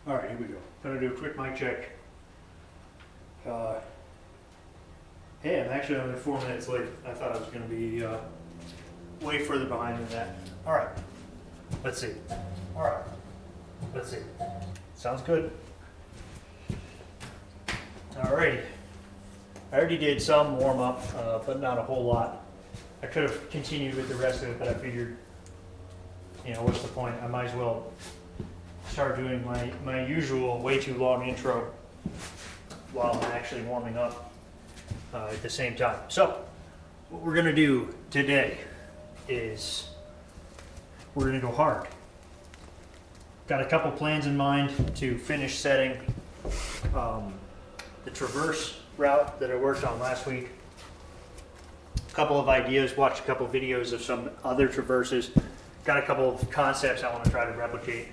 All right, here we go. Gonna do a quick mic check. Hey, I'm actually only 4 minutes late. I thought I was gonna be way further behind than that. All right, let's see. All right, let's see. Sounds good. All righty. I already did some warm up, but not a whole lot. I could have continued with the rest of it, but I figured, you know, what's the point? I might as well start doing my usual way too long intro while I'm actually warming up at the same time. So what we're gonna do today is we're gonna go hard. Got a couple plans in mind to finish setting the traverse route that I worked on last week. A couple of ideas, watched a couple of videos of some other traverses. Got a couple of concepts I want to try to replicate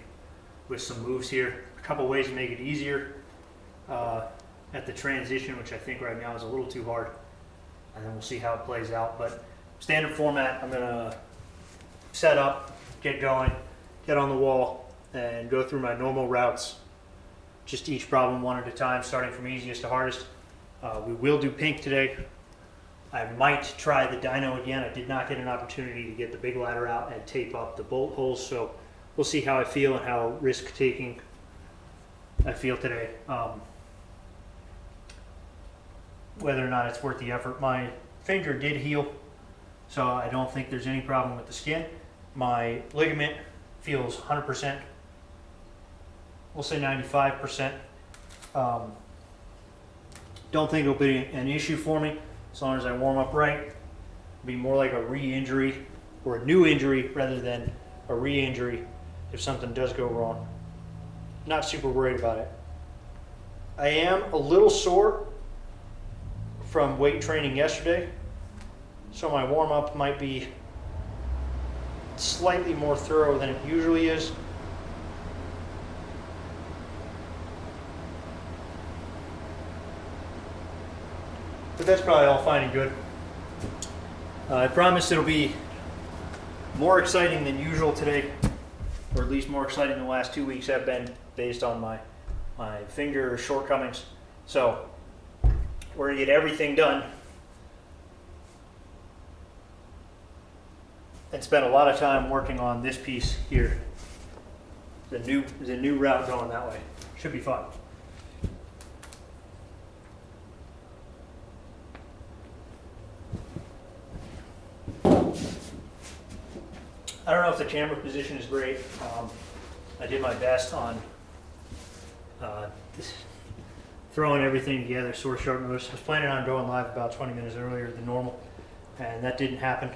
with some moves here. A couple ways to make it easier at the transition, which I think right now is a little too hard. And then we'll see how it plays out. But standard format, I'm gonna set up, get going, get on the wall, and go through my normal routes. Just each problem one at a time, starting from easiest to hardest. We will do pink today. I might try the dyno again. I did not get an opportunity to get the big ladder out and tape up the bolt holes, so we'll see how I feel and how risk-taking I feel today. Whether or not it's worth the effort. My finger did heal, so I don't think there's any problem with the skin. My ligament feels 100%. We'll say 95%. Don't think it'll be an issue for me as long as I warm up right. It'll be more like a re-injury or a new injury rather than a re-injury if something does go wrong. Not super worried about it. I am a little sore from weight training yesterday, so my warm up might be slightly more thorough than it usually is. But that's probably all fine and good. I promise it'll be more exciting than usual today, or at least more exciting than the last 2 weeks have been based on my finger shortcomings. So we're gonna get everything done and spend a lot of time working on this piece here. The new route going that way. Should be fun. I don't know if the camera position is great. I did my best on throwing everything together sort of short notice. I was planning on going live about 20 minutes earlier than normal, and that didn't happen.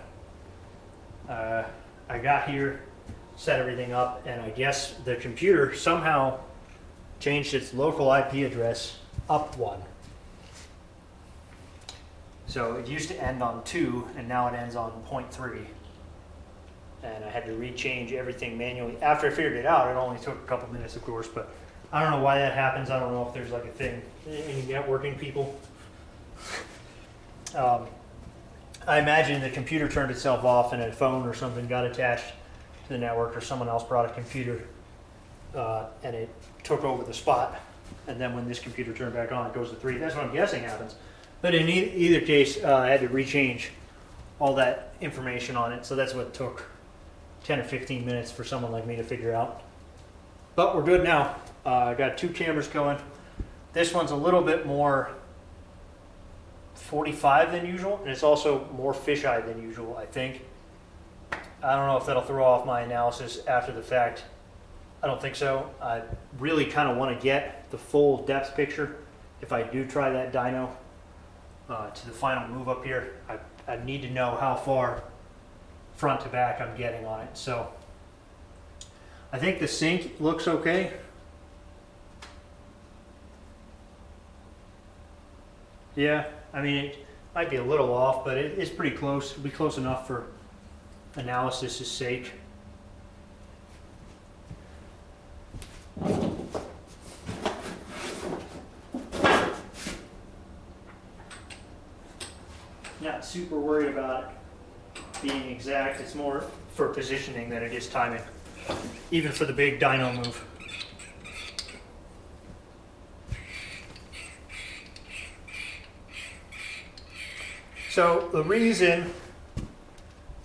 I got here, set everything up, and I guess the computer somehow changed its local IP address up one. So it used to end on 2, and now it ends on 0.3. And I had to rechange everything manually. After I figured it out, it only took a couple minutes, of course, but I don't know why that happens. I don't know if there's like a thing, any networking people. I imagine the computer turned itself off and a phone or something got attached to the network, or someone else brought a computer and it took over the spot. And then when this computer turned back on, it goes to 3. That's what I'm guessing happens. But in either case, I had to rechange all that information on it. So that's what took 10 or 15 minutes for someone like me to figure out. But we're good now. I got 2 cameras going. This one's a little bit more 45 than usual, and it's also more fisheye than usual, I think. I don't know if that'll throw off my analysis after the fact. I don't think so. I really kind of want to get the full depth picture if I do try that dyno to the final move up here. I need to know how far front to back I'm getting on it. So I think the sync looks okay. Yeah, I mean, it might be a little off, but it's pretty close. It'll be close enough for analysis' sake. Not super worried about it being exact. It's more for positioning than it is timing, even for the big dyno move. So the reason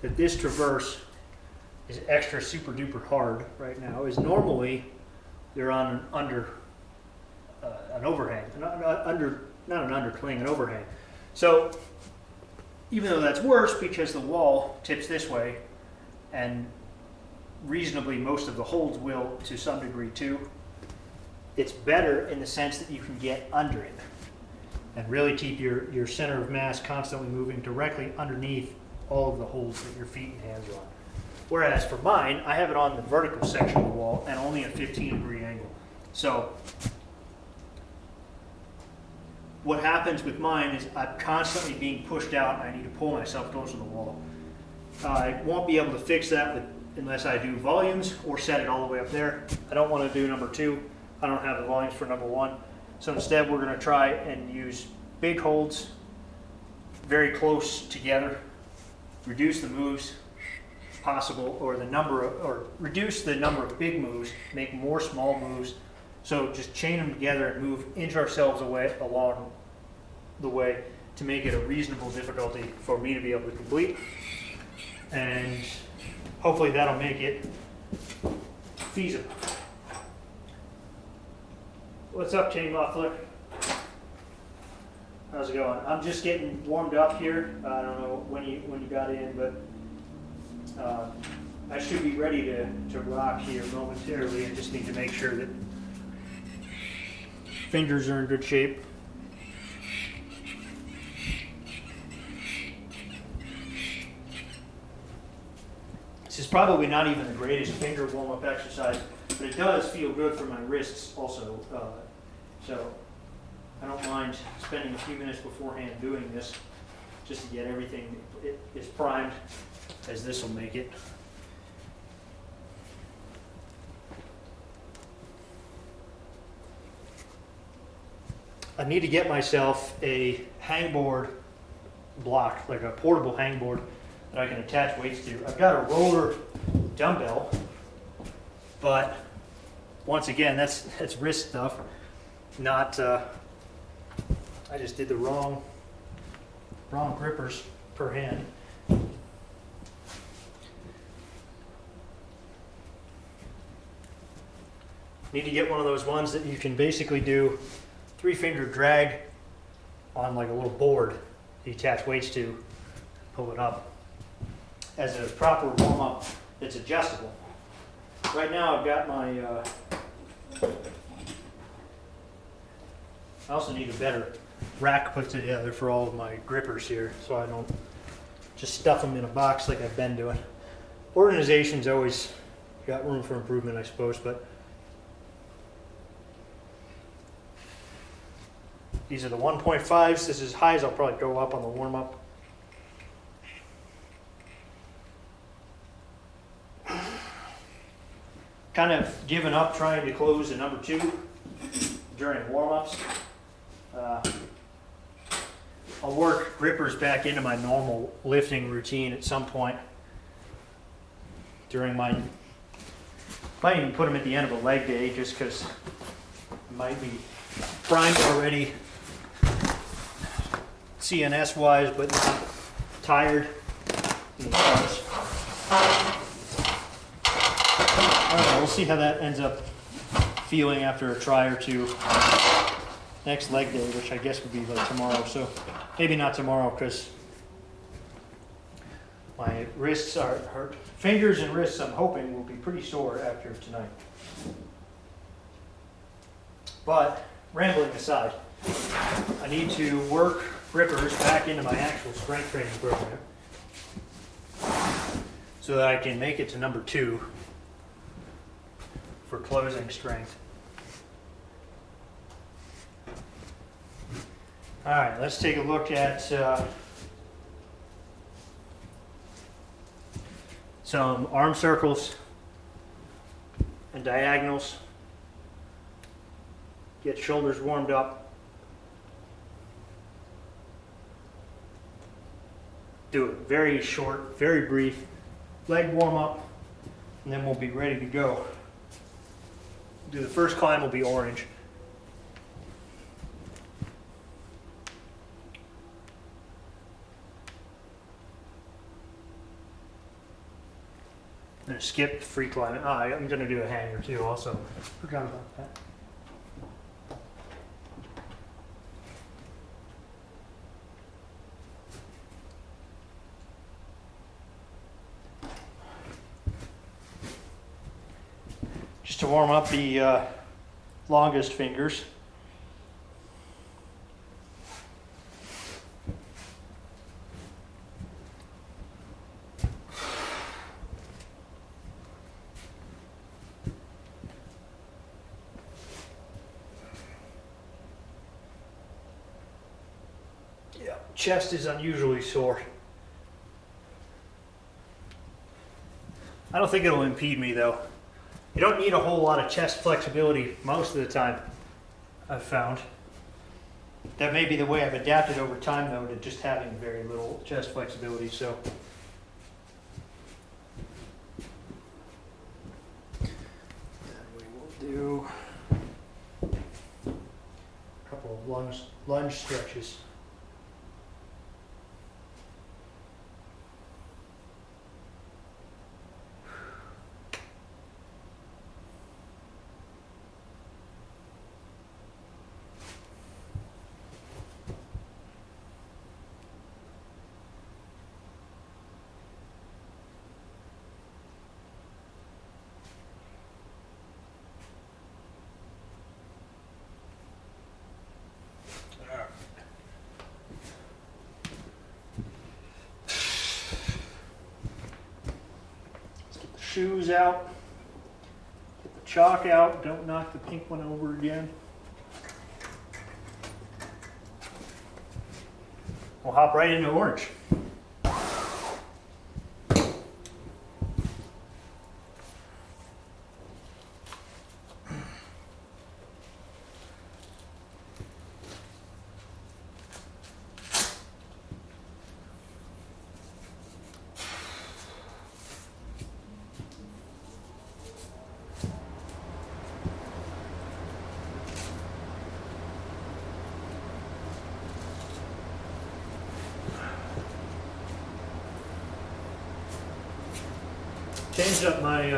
that this traverse is extra super duper hard right now is normally they're on an overhang, not an undercling, an overhang. So even though that's worse because the wall tips this way, and reasonably most of the holds will to some degree too, it's better in the sense that you can get under it and really keep your center of mass constantly moving directly underneath all of the holes that your feet and hands are on. Whereas for mine, I have it on the vertical section of the wall and only a 15-degree angle. So what happens with mine is I'm constantly being pushed out and I need to pull myself closer to the wall. I won't be able to fix that unless I do volumes or set it all the way up there. I don't want to do number 2. I don't have the volumes for number 1. So instead we're going to try and use big holds very close together, reduce the moves possible, or reduce the number of big moves, make more small moves. So just chain them together and inch ourselves away along the way to make it a reasonable difficulty for me to be able to complete. And hopefully that'll make it feasible. What's up, Chain Muffler? How's it going? I'm just getting warmed up here. I don't know when you got in, but I should be ready to rock here momentarily. I just need to make sure that fingers are in good shape. This is probably not even the greatest finger warm-up exercise, but it does feel good for my wrists also. So I don't mind spending a few minutes beforehand doing this just to get everything as primed as this will make it. I need to get myself a hangboard block, like a portable hangboard that I can attach weights to. I've got a roller dumbbell, but once again, that's wrist stuff, not, I just did the wrong grippers per hand. Need to get one of those ones that you can basically do 3-finger drag on like a little board you attach weights to, pull it up as a proper warm-up that's adjustable. Right now I've got my, I also need a better rack put together for all of my grippers here so I don't just stuff them in a box like I've been doing. Organization's always got room for improvement, I suppose, but these are the 1.5s. This is as high as I'll probably go up on the warm-up. Kind of given up trying to close the number 2 during warm-ups. I'll work grippers back into my normal lifting routine at some point during my, might even put them at the end of a leg day just because I might be primed already CNS wise, but not tired. I don't know, we'll see how that ends up feeling after a try or two. Next leg day, which I guess would be like tomorrow, so maybe not tomorrow because my wrists are hurt. Fingers and wrists, I'm hoping, will be pretty sore after tonight. But rambling aside, I need to work grippers back into my actual strength training program so that I can make it to number 2 for closing strength. All right, let's take a look at some arm circles and diagonals. Get shoulders warmed up. Do it very short, very brief. Leg warm up, and then we'll be ready to go. Do the first climb will be orange. gonna skip free climbing. I'm gonna do a hanger too also. Forgot about that. Just to warm up the longest fingers. Yeah, chest is unusually sore. I don't think it'll impede me though. You don't need a whole lot of chest flexibility most of the time, I've found. That may be the way I've adapted over time though, to just having very little chest flexibility, so. Then we will do a couple of lunge stretches. Shoes out, get the chalk out, don't knock the pink one over again. We'll hop right into orange. Changed up my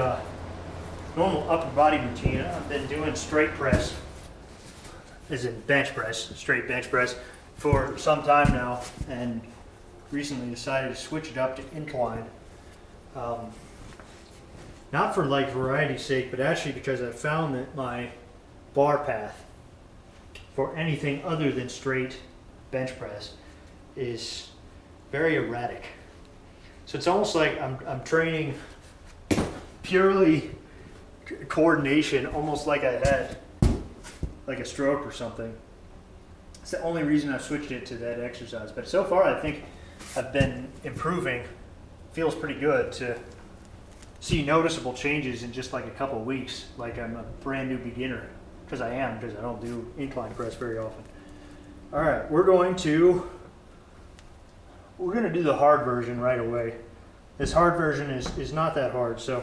normal upper body routine. I've been doing straight press, as in bench press, straight bench press, for some time now, and recently decided to switch it up to incline. Not for like variety's sake, but actually because I found that my bar path for anything other than straight bench press is very erratic. So it's almost like I'm training purely coordination, almost like I had like a stroke or something. It's the only reason I've switched it to that exercise. But so far I think I've been improving. Feels pretty good to see noticeable changes in just like a couple of weeks, like I'm a brand new beginner, because I don't do incline press very often. All right, we're going to do the hard version right away. This hard version is not that hard, so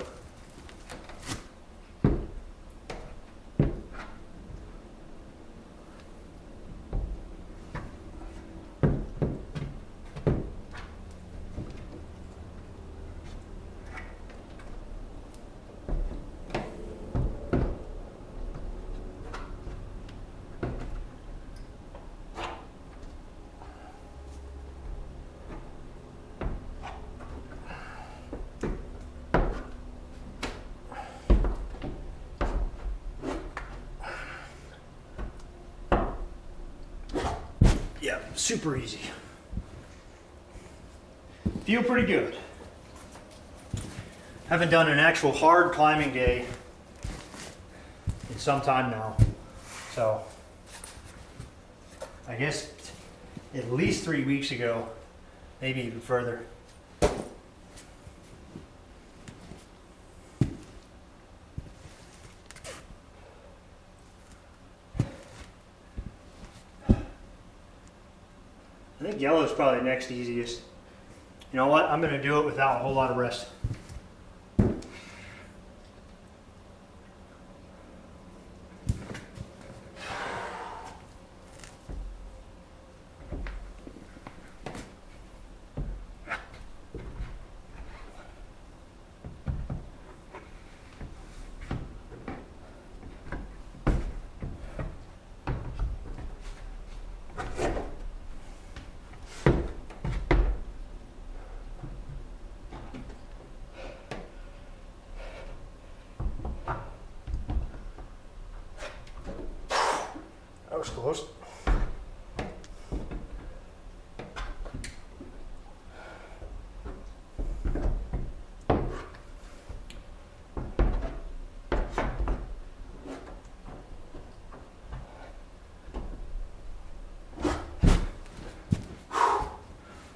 yeah, super easy. Feel pretty good. Haven't done an actual hard climbing day in some time now. So I guess at least 3 weeks ago, maybe even further. I think yellow is probably next easiest. You know what? I'm going to do it without a whole lot of rest. was close.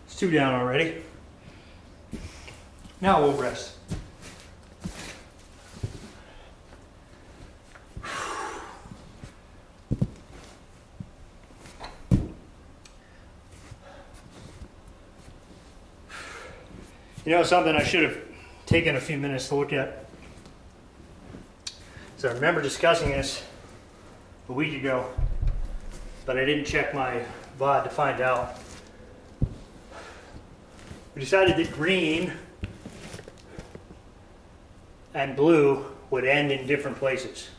It's 2 down already. Now we'll rest. You know, something I should have taken a few minutes to look at. So I remember discussing this a week ago, but I didn't check my VOD to find out. We decided that green and blue would end in different places.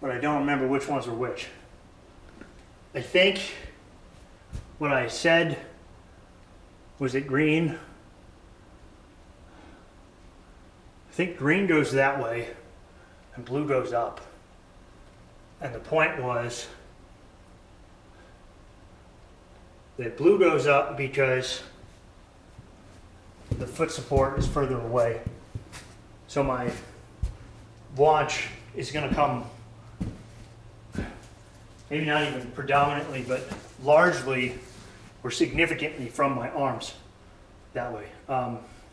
But I don't remember which ones were which. I think what I said was that green, I think green goes that way and blue goes up. And the point was that blue goes up because the foot support is further away. So my launch is going to come, maybe not even predominantly, but largely or significantly from my arms that way.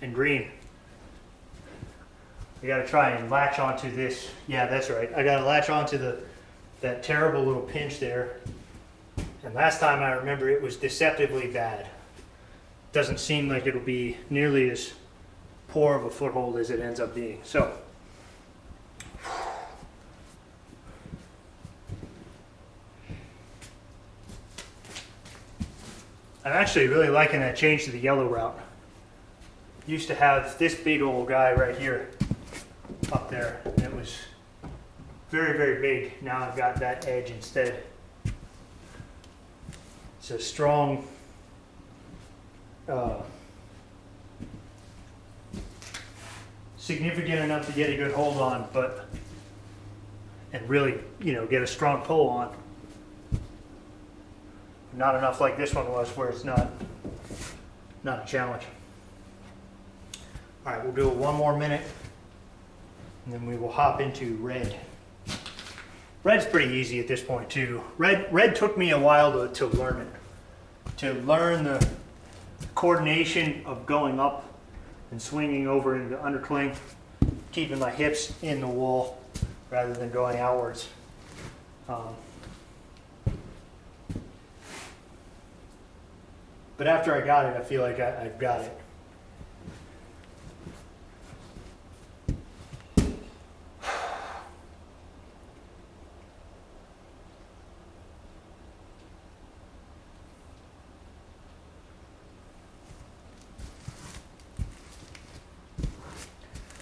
And green, I got to try and latch onto this. Yeah, that's right. I got to latch onto that terrible little pinch there. And last time I remember it was deceptively bad. Doesn't seem like it'll be nearly as poor of a foothold as it ends up being. So, I'm actually really liking that change to the yellow route. Used to have this big old guy right here up there, and it was very, very big. Now I've got that edge instead. It's a strong, significant enough to get a good hold on, and really, get a strong pull on. Not enough like this one was, where it's not a challenge. All right, we'll do it 1 more minute, and then we will hop into red. Red's pretty easy at this point too. Red took me a while to learn it, to learn the coordination of going up and swinging over into the undercling, keeping my hips in the wall rather than going outwards. But after I got it, I feel like I've got it.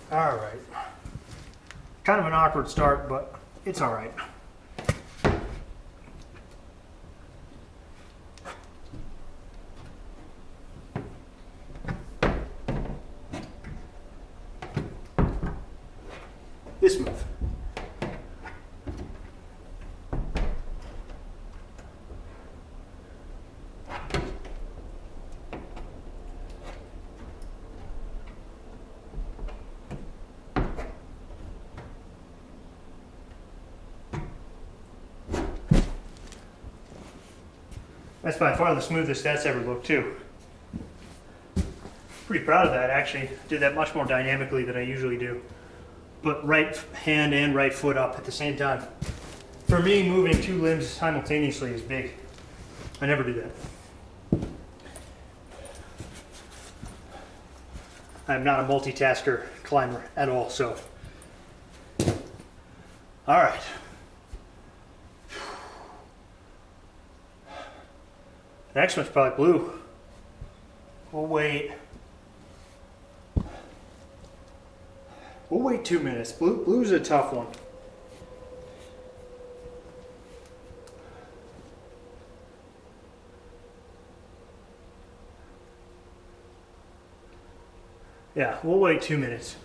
All right. Kind of an awkward start, but it's all right. This move. That's by far the smoothest that's ever looked too. Pretty proud of that actually. Did that much more dynamically than I usually do. But right hand and right foot up at the same time. For me, moving 2 limbs simultaneously is big. I never do that. I'm not a multitasker climber at all, so. All right. The next one's probably blue. We'll wait. We'll wait 2 minutes. Blue's a tough one. Yeah, we'll wait 2 minutes.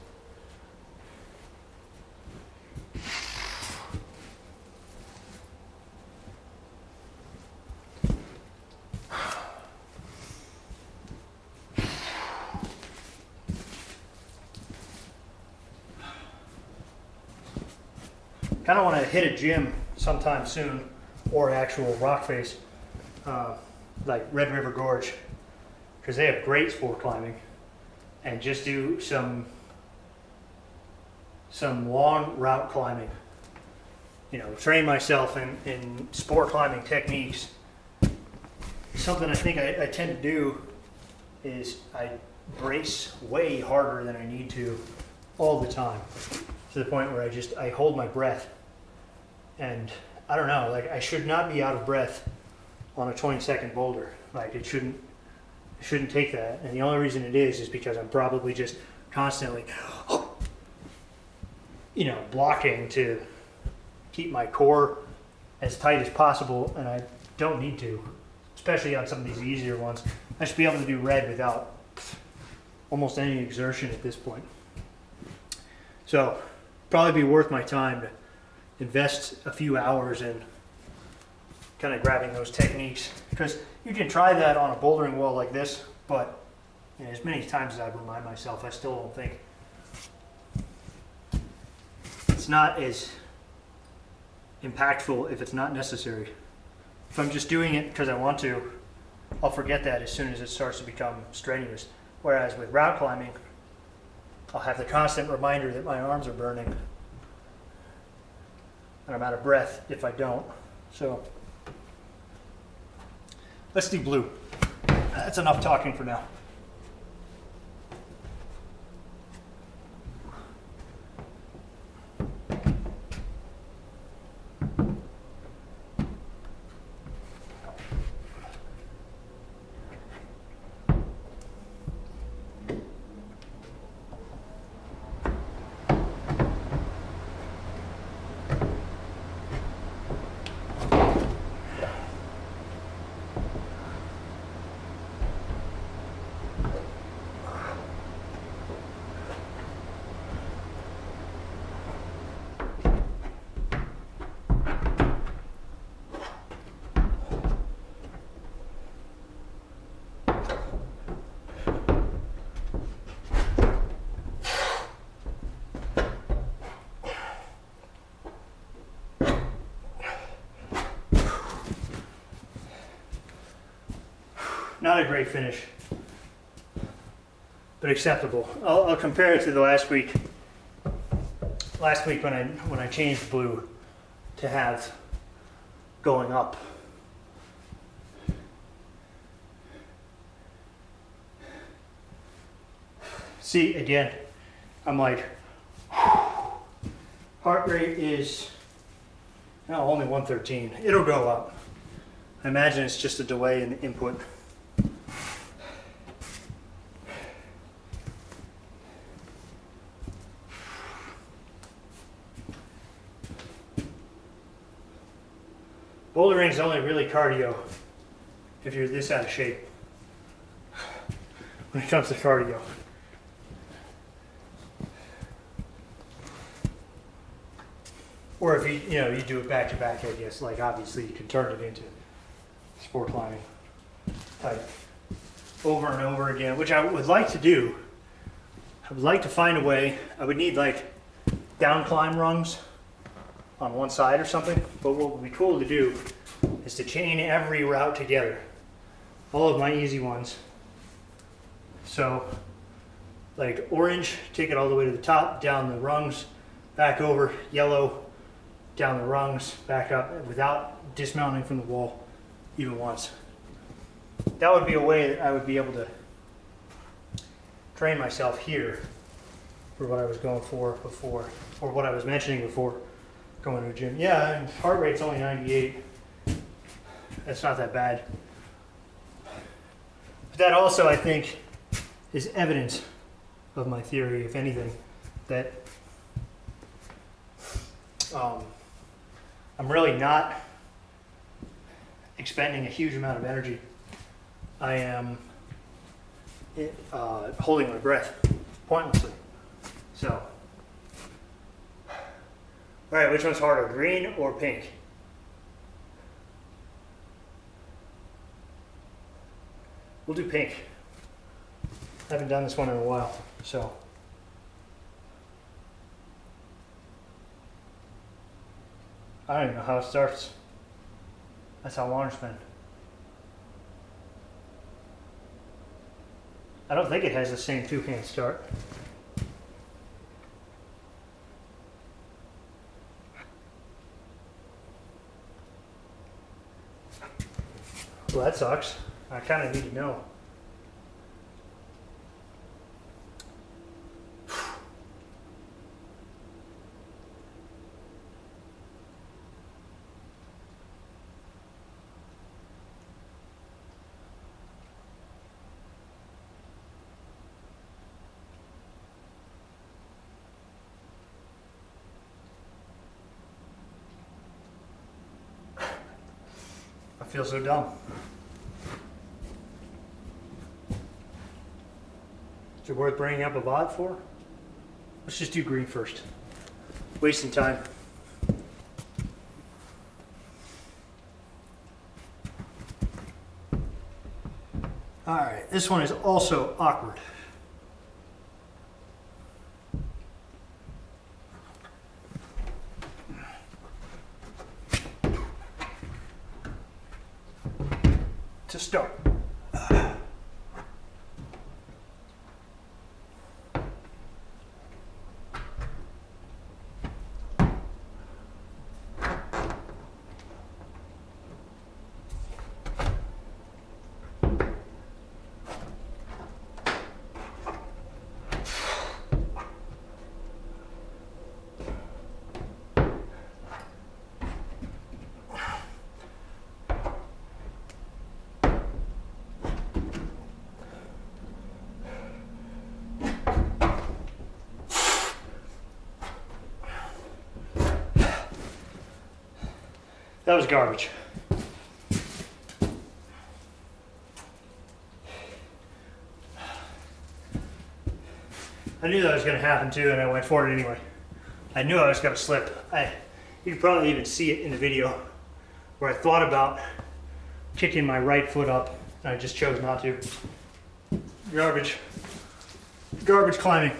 Kind of want to hit a gym sometime soon, or an actual rock face, like Red River Gorge, because they have great sport climbing, and just do some long route climbing. You know, train myself in sport climbing techniques. Something I think I tend to do is I brace way harder than I need to all the time, to the point where I hold my breath. And I don't know, like I should not be out of breath on a 20-second boulder. Like it shouldn't take that. And the only reason it is because I'm probably just constantly, you know, blocking to keep my core as tight as possible, and I don't need to, especially on some of these easier ones. I should be able to do red without almost any exertion at this point. So probably be worth my time to invest a few hours in kind of grabbing those techniques, because you can try that on a bouldering wall like this, but you know, as many times as I remind myself, I still don't think it's not as impactful if it's not necessary. If I'm just doing it because I want to, I'll forget that as soon as it starts to become strenuous. Whereas with route climbing, I'll have the constant reminder that my arms are burning, and I'm out of breath if I don't. So let's do blue. That's enough talking for now. Not a great finish, but acceptable. I'll compare it to the last week. Last week when I changed blue to have going up. See, again, I'm like, heart rate is only 113. It'll go up. I imagine it's just a delay in the input. Bouldering is only really cardio if you're this out of shape when it comes to cardio. Or if you do it back to back, I guess, like obviously you can turn it into sport climbing type over and over again, which I would like to do. I would like to find a way. I would need like down climb rungs on one side or something, but what would be cool to do is to chain every route together, all of my easy ones. So like orange, take it all the way to the top, down the rungs, back over, yellow, down the rungs, back up, without dismounting from the wall even once. That would be a way that I would be able to train myself here for what I was going for before, or what I was mentioning before going to a gym. Yeah, and heart rate's only 98. That's not that bad. But that also, I think, is evidence of my theory, if anything, that I'm really not expending a huge amount of energy. I am holding my breath pointlessly. So, all right, which one's harder, green or pink? We'll do pink. I haven't done this one in a while, so. I don't even know how it starts. That's how long it's been. I don't think it has the same two-hand start. Well, that sucks. I kind of need to know. I feel so dumb. Is it worth bringing up a VOD for? Let's just do green first. Wasting time. All right, this one is also awkward. To start. That was garbage. I knew that was going to happen too, and I went for it anyway. I knew I was going to slip. You can probably even see it in the video where I thought about kicking my right foot up, and I just chose not to. Garbage. Garbage climbing.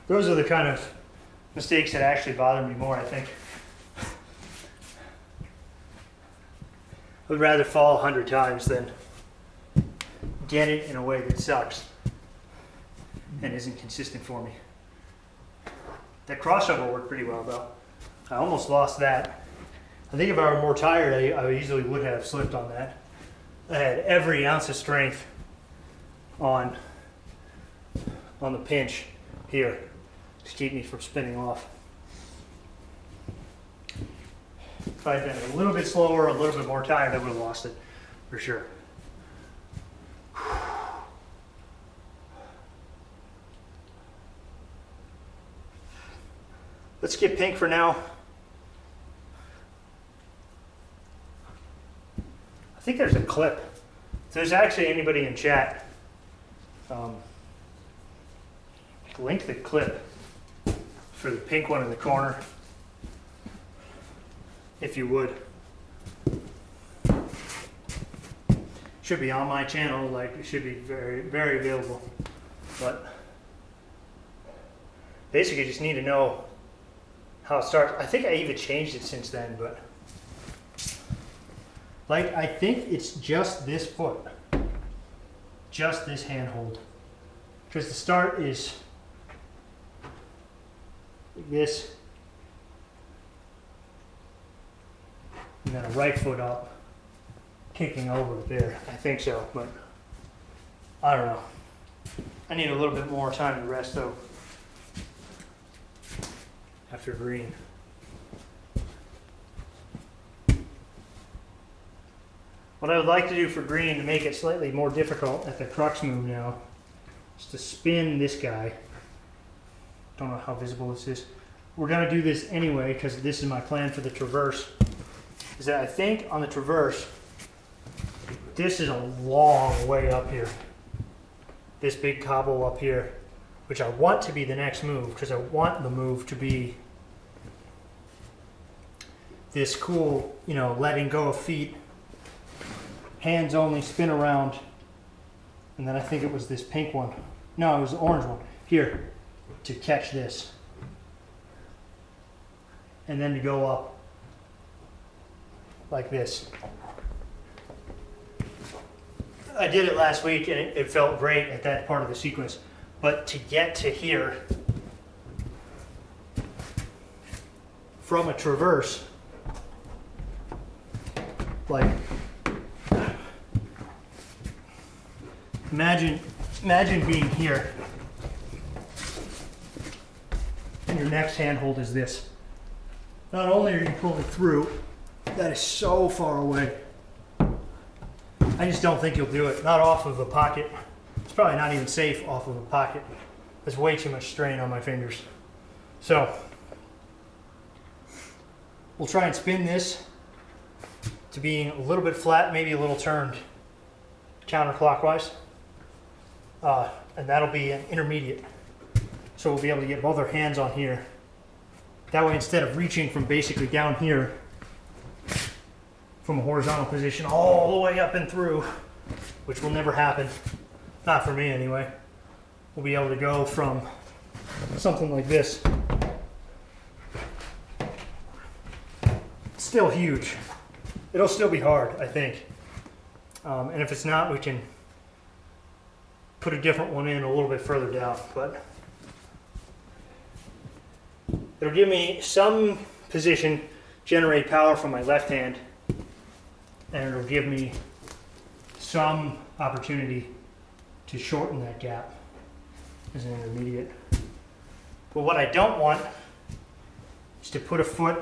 Those are the kind of mistakes that actually bother me more, I think. I would rather fall 100 times than get it in a way that sucks and isn't consistent for me. That crossover worked pretty well though. I almost lost that. I think if I were more tired, I easily would have slipped on that. I had every ounce of strength on the pinch here to keep me from spinning off. If I had been a little bit slower, a little bit more tired, I would have lost it for sure. Let's skip pink for now. I think there's a clip. If there's actually anybody in chat, link the clip for the pink one in the corner, if you would. Should be on my channel, like it should be very, very available. But basically just need to know how it starts. I think I even changed it since then, but like I think it's just this foot, just this handhold, because the start is like this, and then a right foot up, kicking over there. I think so, but I don't know. I need a little bit more time to rest though after green. What I would like to do for green to make it slightly more difficult at the crux move now is to spin this guy. Don't know how visible this is. We're going to do this anyway because this is my plan for the traverse. is that I think on the traverse, this is a long way up here. This big cobble up here, which I want to be the next move, because I want the move to be this cool, you know, letting go of feet, hands only, spin around, and then I think it was this pink one. No, it was the orange one. Here, to catch this. And then to go up like this. I did it last week and it felt great at that part of the sequence. But to get to here from a traverse, like, imagine being here and your next handhold is this. Not only are you pulling through, that is so far away. I just don't think you'll do it. Not off of a pocket. It's probably not even safe off of a pocket. There's way too much strain on my fingers. So, we'll try and spin this to being a little bit flat, maybe a little turned counterclockwise. And that'll be an intermediate. So we'll be able to get both our hands on here. That way, instead of reaching from basically down here, from a horizontal position all the way up and through, which will never happen, not for me anyway, we'll be able to go from something like this. It's still huge. It'll still be hard, I think. And if it's not, we can put a different one in a little bit further down. But it'll give me some position, generate power from my left hand, and it'll give me some opportunity to shorten that gap as an intermediate. But what I don't want is to put a foot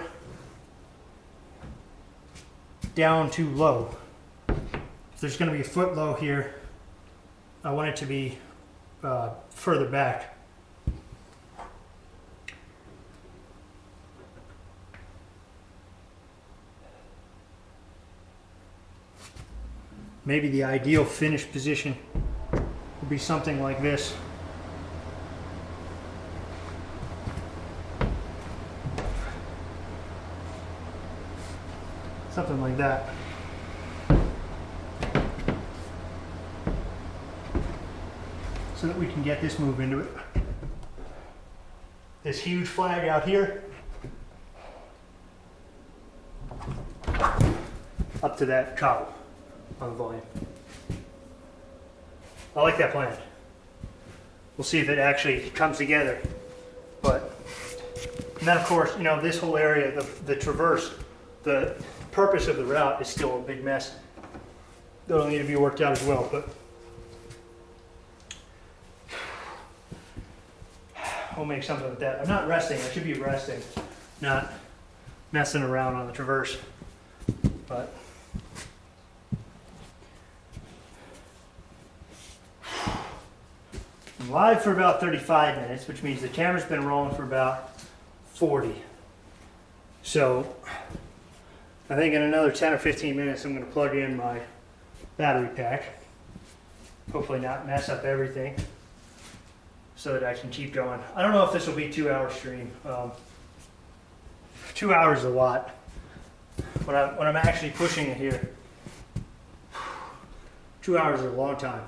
down too low. If there's going to be a foot low here, I want it to be further back. Maybe the ideal finish position would be something like this. Something like that. So that we can get this move into it. This huge flag out here, up to that cobble on the volume. I like that plan. We'll see if it actually comes together. But, and then of course, you know, this whole area, the traverse, the purpose of the route is still a big mess. That'll need to be worked out as well, but we'll make something with that. I'm not resting, I should be resting, not messing around on the traverse. But I'm live for about 35 minutes, which means the camera's been rolling for about 40. So I think in another 10 or 15 minutes I'm going to plug in my battery pack. Hopefully not mess up everything so that I can keep going. I don't know if this will be a 2-hour stream. 2 hours is a lot. When I'm actually pushing it here, 2 hours is a long time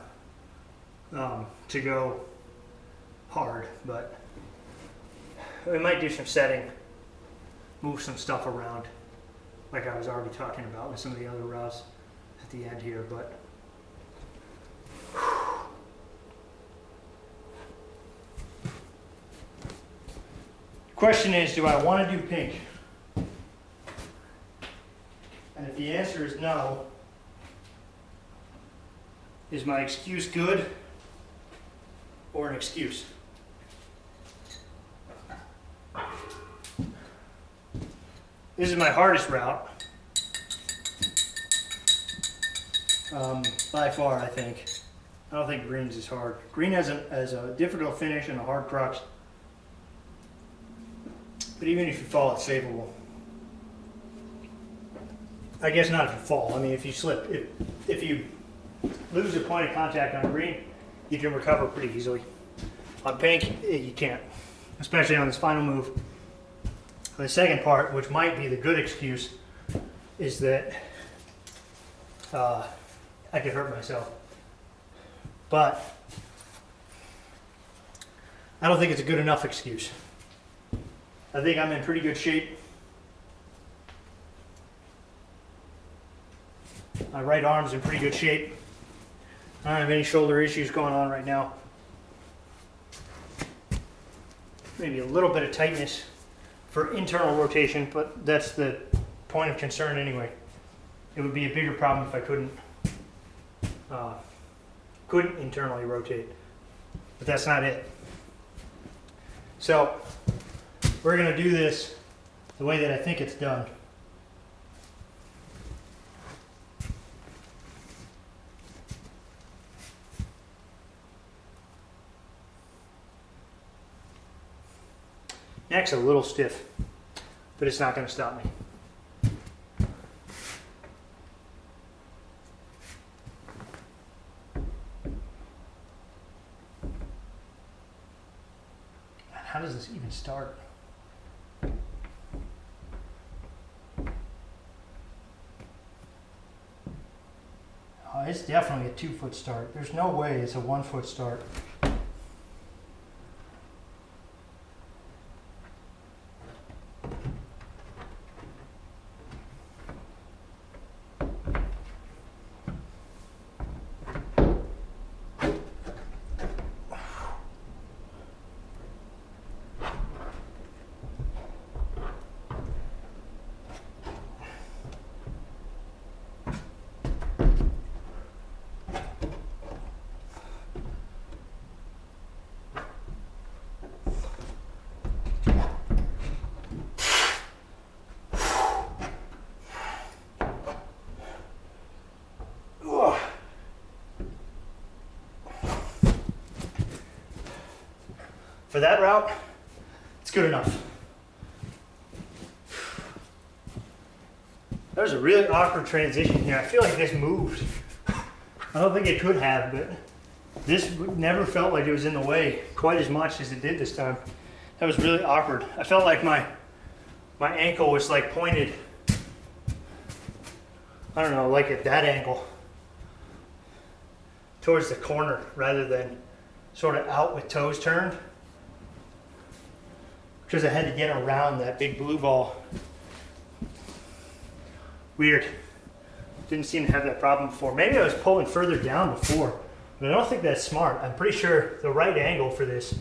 to go hard, but we might do some setting, move some stuff around, like I was already talking about with some of the other routes at the end here. But question is, do I want to do pink? And if the answer is no, is my excuse good or an excuse? This is my hardest route, by far, I think. I don't think green's is hard. Green has a difficult finish and a hard crux, but even if you fall, it's savable. I guess not if you fall. I mean, if you slip, if you lose a point of contact on green, you can recover pretty easily. On pink, you can't, especially on this final move. The second part, which might be the good excuse, is that I could hurt myself. But I don't think it's a good enough excuse. I think I'm in pretty good shape. My right arm's in pretty good shape. I don't have any shoulder issues going on right now. Maybe a little bit of tightness for internal rotation, but that's the point of concern anyway. It would be a bigger problem if I couldn't internally rotate, but that's not it. So we're going to do this the way that I think it's done. Neck's a little stiff, but it's not going to stop me. How does this even start? Oh, it's definitely a 2-foot start. There's no way it's a 1-foot start. For that route, it's good enough. That was a really awkward transition here. I feel like this moved. I don't think it could have, but this never felt like it was in the way quite as much as it did this time. That was really awkward. I felt like my ankle was like pointed, I don't know, like at that angle, towards the corner rather than sort of out with toes turned. Because I had to get around that big blue ball. Weird. Didn't seem to have that problem before. Maybe I was pulling further down before, but I don't think that's smart. I'm pretty sure the right angle for this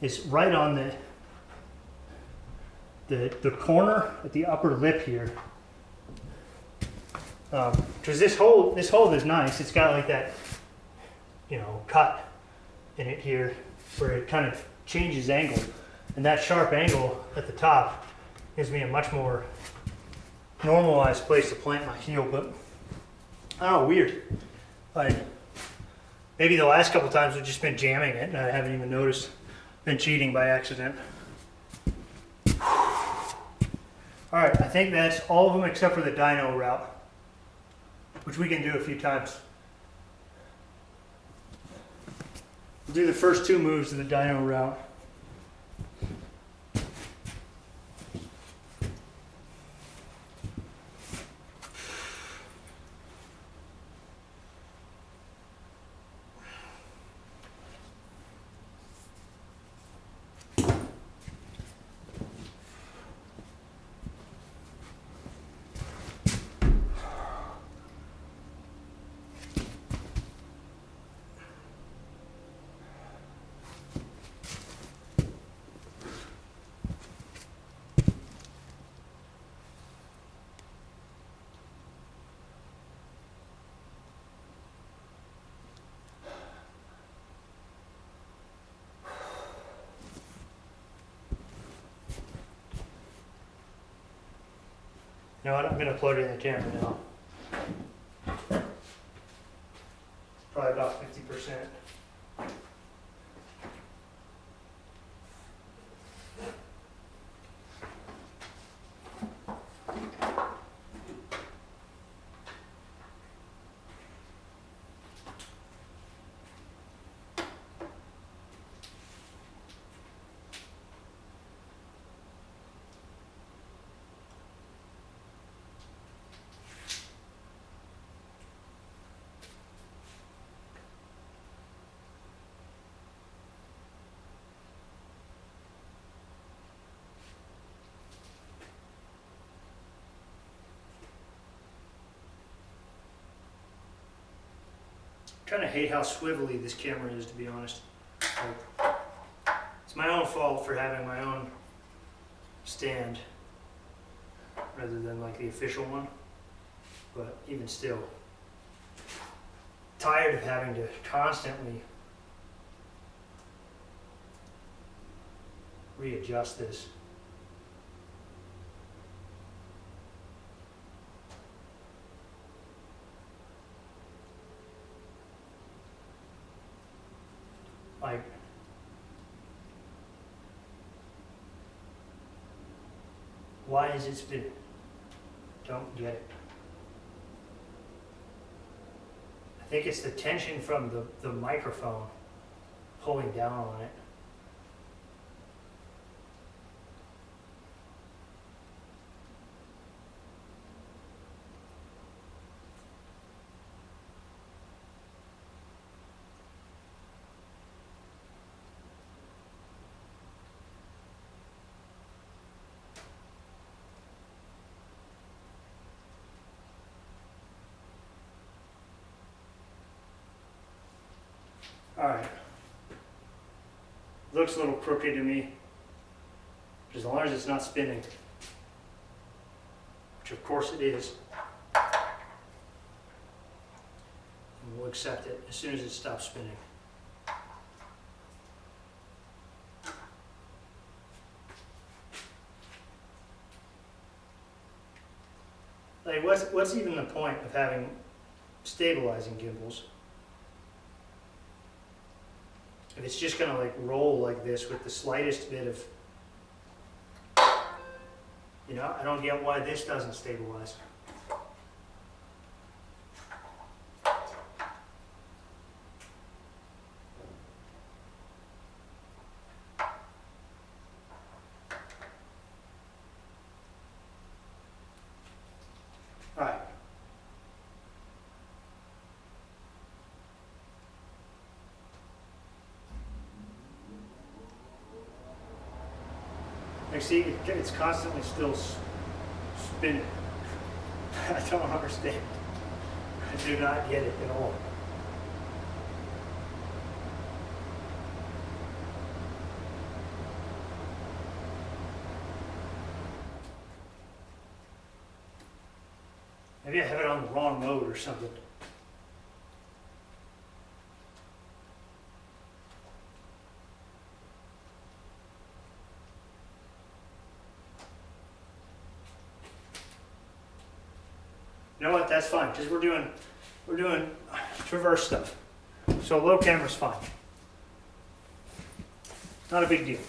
is right on the corner at the upper lip here. Because this hold is nice. It's got like that, cut in it here where it kind of changes angle. And that sharp angle at the top gives me a much more normalized place to plant my heel, but I don't know, weird. Like, maybe the last couple times we've just been jamming it and I haven't even noticed. Been cheating by accident. All right, I think that's all of them except for the dyno route, which we can do a few times. We'll do the first 2 moves of the dyno route. You know what, I'm going to plug in the camera now. Probably about 50%. kind of hate how swivelly this camera is, to be honest. Like, it's my own fault for having my own stand rather than like the official one, but even still, tired of having to constantly readjust this. Like, why is it spinning? Don't get it. I think it's the tension from the microphone pulling down on it. All right. Looks a little crooked to me, as long as it's not spinning, which of course it is. And we'll accept it as soon as it stops spinning. Like, what's even the point of having stabilizing gimbals if it's just gonna like roll like this with the slightest bit of, I don't get why this doesn't stabilize. All right. Like, see, it's constantly still spinning. I don't understand. I do not get it at all. Maybe I have it on the wrong mode or something. You know what? That's fine, because we're doing traverse stuff. So low camera's fine. Not a big deal.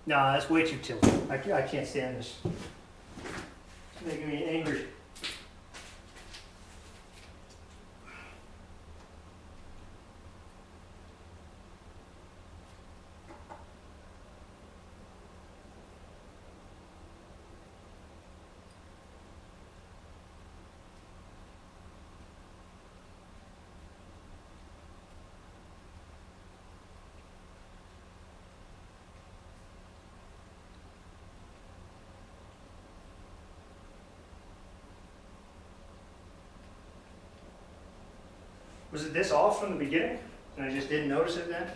Nah, that's way too tilted. I can't stand this. It's making me angry. Was it this off from the beginning, and I just didn't notice it then?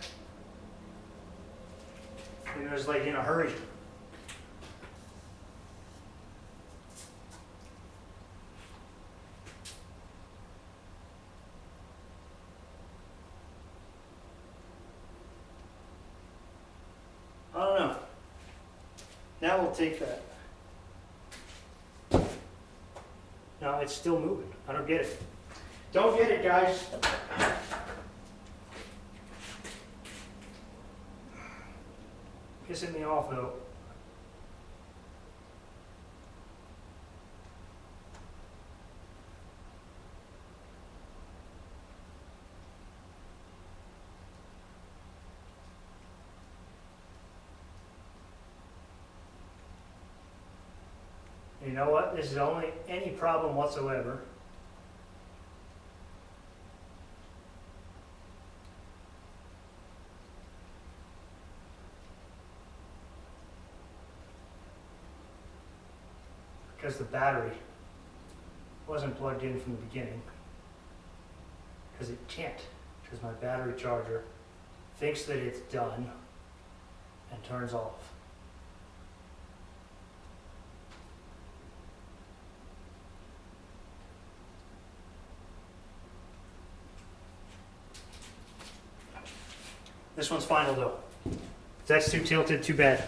Maybe I was like in a hurry. I don't know. Now we'll take that. No, it's still moving. I don't get it. Don't get it, guys. Pissing me off, though. You know what? This is only any problem whatsoever. Because the battery wasn't plugged in from the beginning. because it can't, because my battery charger thinks that it's done and turns off. This one's final though. If that's too tilted, too bad.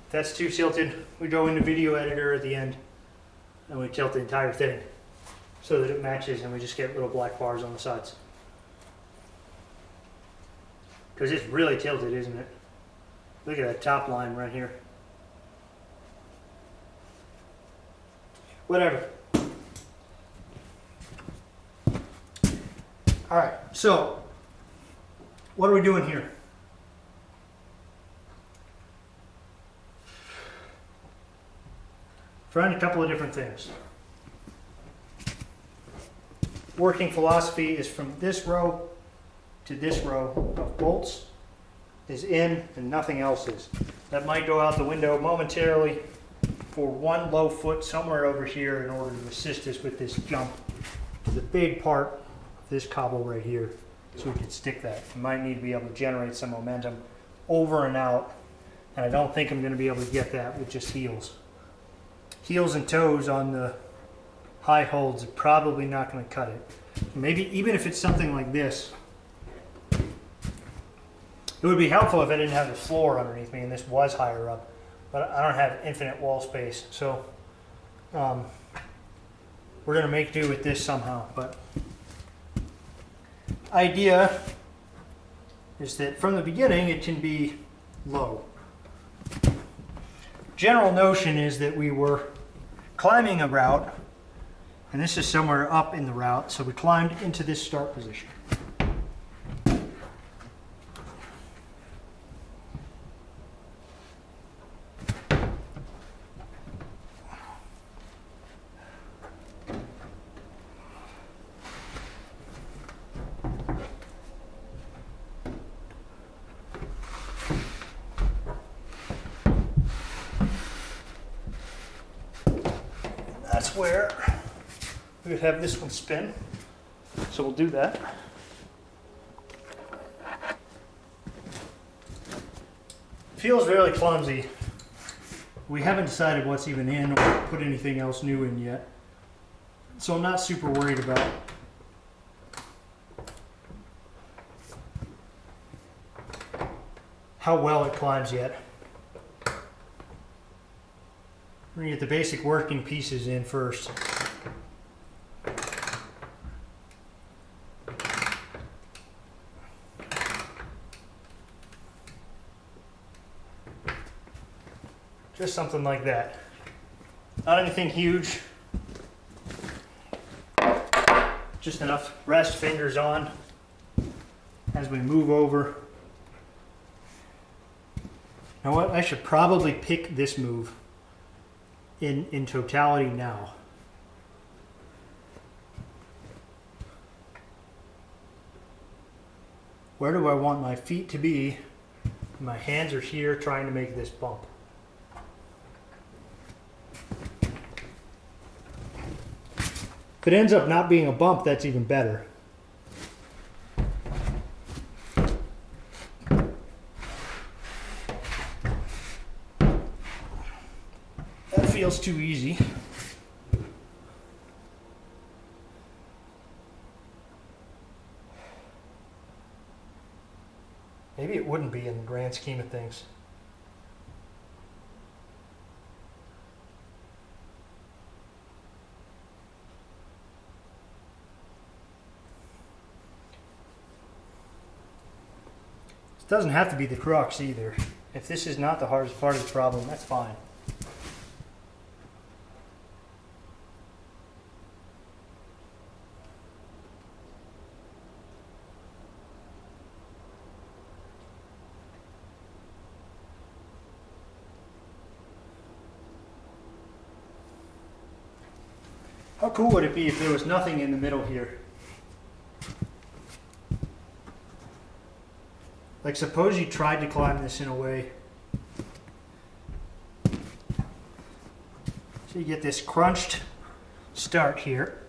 If that's too tilted, we go into video editor at the end and we tilt the entire thing so that it matches and we just get little black bars on the sides. Because it's really tilted, isn't it? Look at that top line right here. Whatever. All right, so what are we doing here? Trying a couple of different things. Working philosophy is from this row to this row of bolts is in and nothing else is. That might go out the window momentarily for one low foot somewhere over here in order to assist us with this jump to the big part of this cobble right here so we can stick that. We might need to be able to generate some momentum over and out, and I don't think I'm going to be able to get that with just heels. Heels and toes on the high holds are probably not going to cut it. Maybe even if it's something like this, it would be helpful if I didn't have the floor underneath me and this was higher up, but I don't have infinite wall space, so we're going to make do with this somehow. But idea is that from the beginning it can be low. General notion is that we were climbing a route, and this is somewhere up in the route, so we climbed into this start position. That's where we would have this one spin. So we'll do that. Feels really clumsy. We haven't decided what's even in or put anything else new in yet. So I'm not super worried about how well it climbs yet. We're going to get the basic working pieces in first. Just something like that. Not anything huge. Just enough rest fingers on as we move over. You know what? I should probably pick this move in totality now. Where do I want my feet to be? My hands are here trying to make this bump. If it ends up not being a bump, that's even better. That feels too easy. Maybe it wouldn't be in the grand scheme of things. It doesn't have to be the crux either. If this is not the hardest part of the problem, that's fine. How cool would it be if there was nothing in the middle here? Like, suppose you tried to climb this in a way so you get this crunched start here,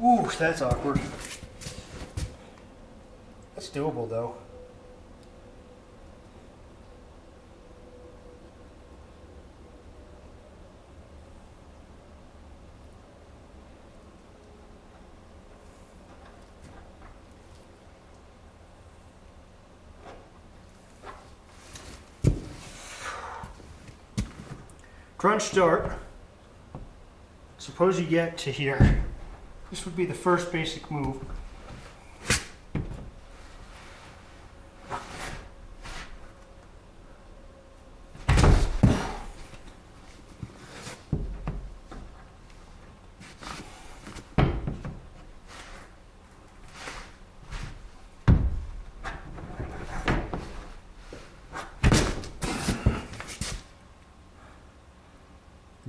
Ooh, that's awkward. That's doable though. Crunch start. Suppose you get to here. This would be the first basic move.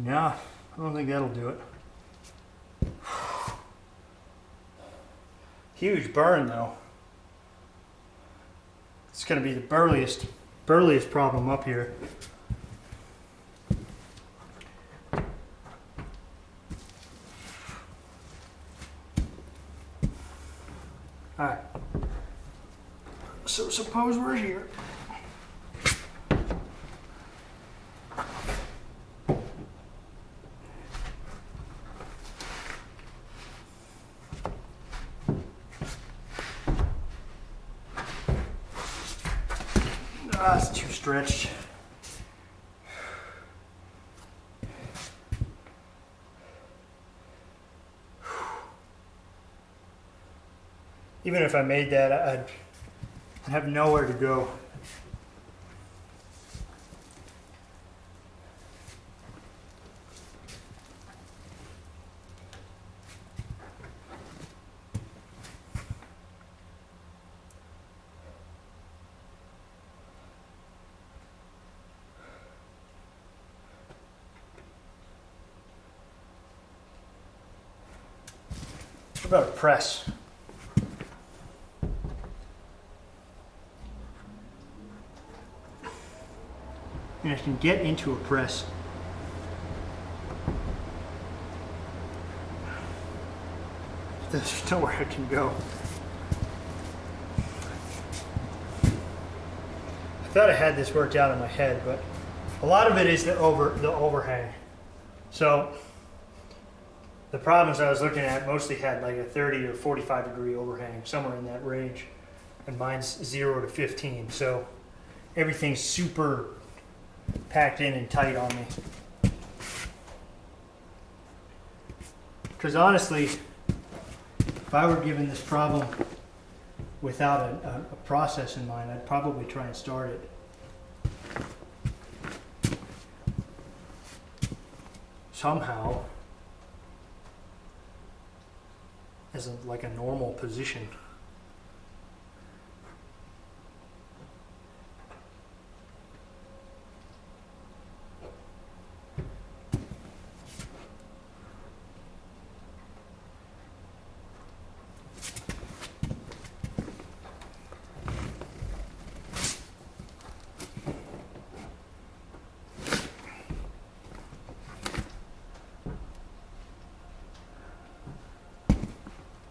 Yeah, I don't think that'll do it. Huge burn though. It's going to be the burliest problem up here. Alright. So suppose we're here. It's too stretched. Even if I made that, I'd have nowhere to go. What about a press? And I can get into a press. There's nowhere I can go. I thought I had this worked out in my head, but a lot of it is the overhang. So the problems I was looking at mostly had like a 30 or 45 degree overhang, somewhere in that range. And mine's 0 to 15. So everything's super packed in and tight on me. Because honestly, if I were given this problem without a process in mind, I'd probably try and start it somehow as like a normal position.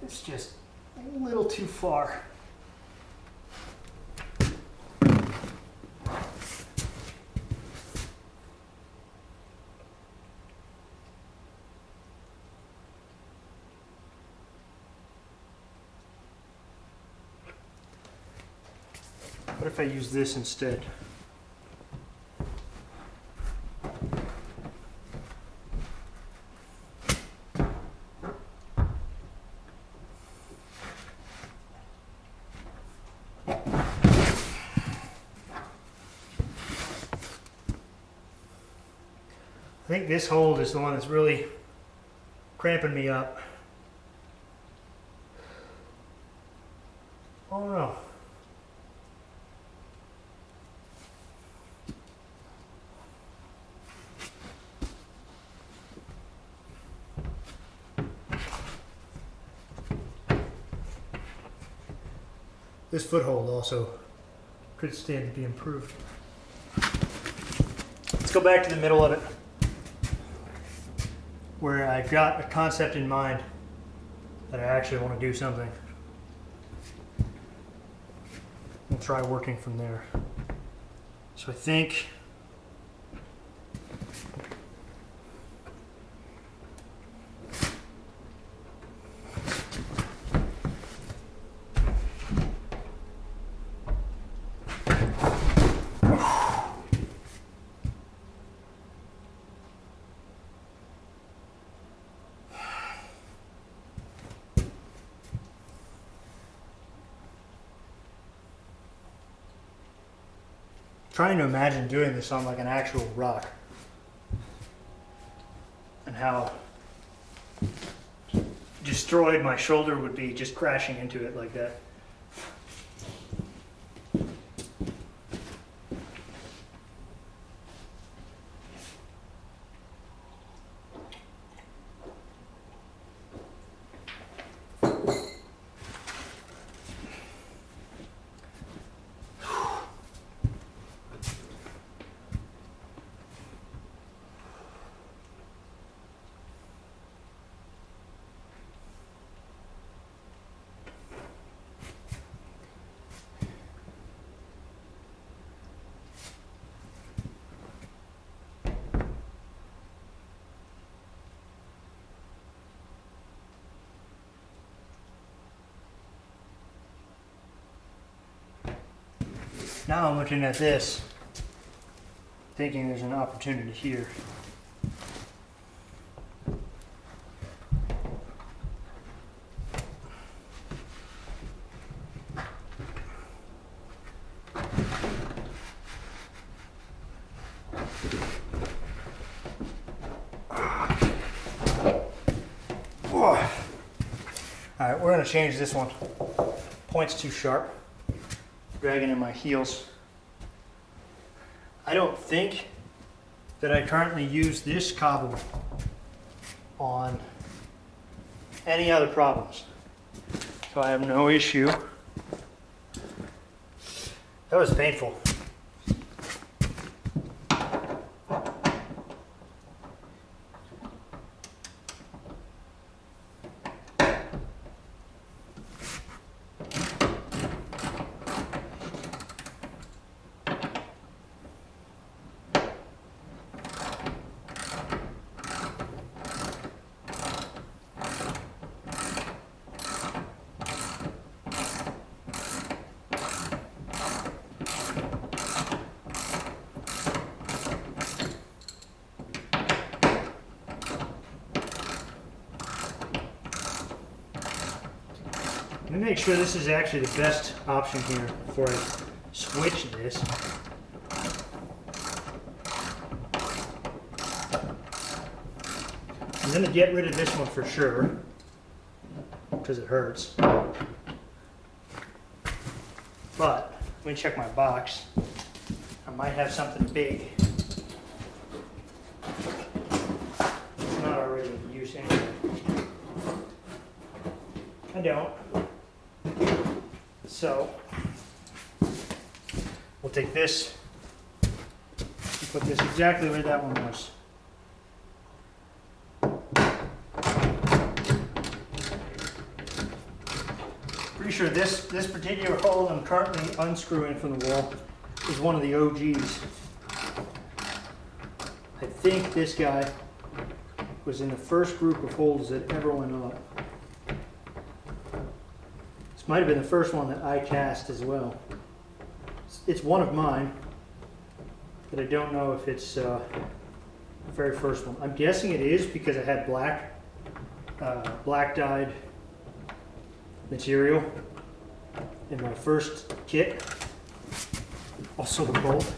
It's just a little too far. What if I use this instead? I think this hold is the one that's really cramping me up. Oh no. This foothold also could stand to be improved. Let's go back to the middle of it, where I've got a concept in mind that I actually want to do something. We'll try working from there. So I think trying to imagine doing this on like an actual rock and how destroyed my shoulder would be just crashing into it like that. Now I'm looking at this, thinking there's an opportunity here. All right, we're gonna change this one. Point's too sharp. Dragging in my heels. I don't think that I currently use this cobble on any other problems. So I have no issue. That was painful. Let me make sure this is actually the best option here before I switch this. I'm going to get rid of this one for sure because it hurts. But let me check my box. I might have something big. It's not already in use anyway. I don't. So we'll take this and put this exactly where that one was. Pretty sure this particular hole I'm currently unscrewing from the wall is one of the OGs. I think this guy was in the first group of holes that ever went up. Might have been the first one that I cast as well. It's one of mine, but I don't know if it's the very first one. I'm guessing it is because I had black dyed material in my first kit. Also, the bolt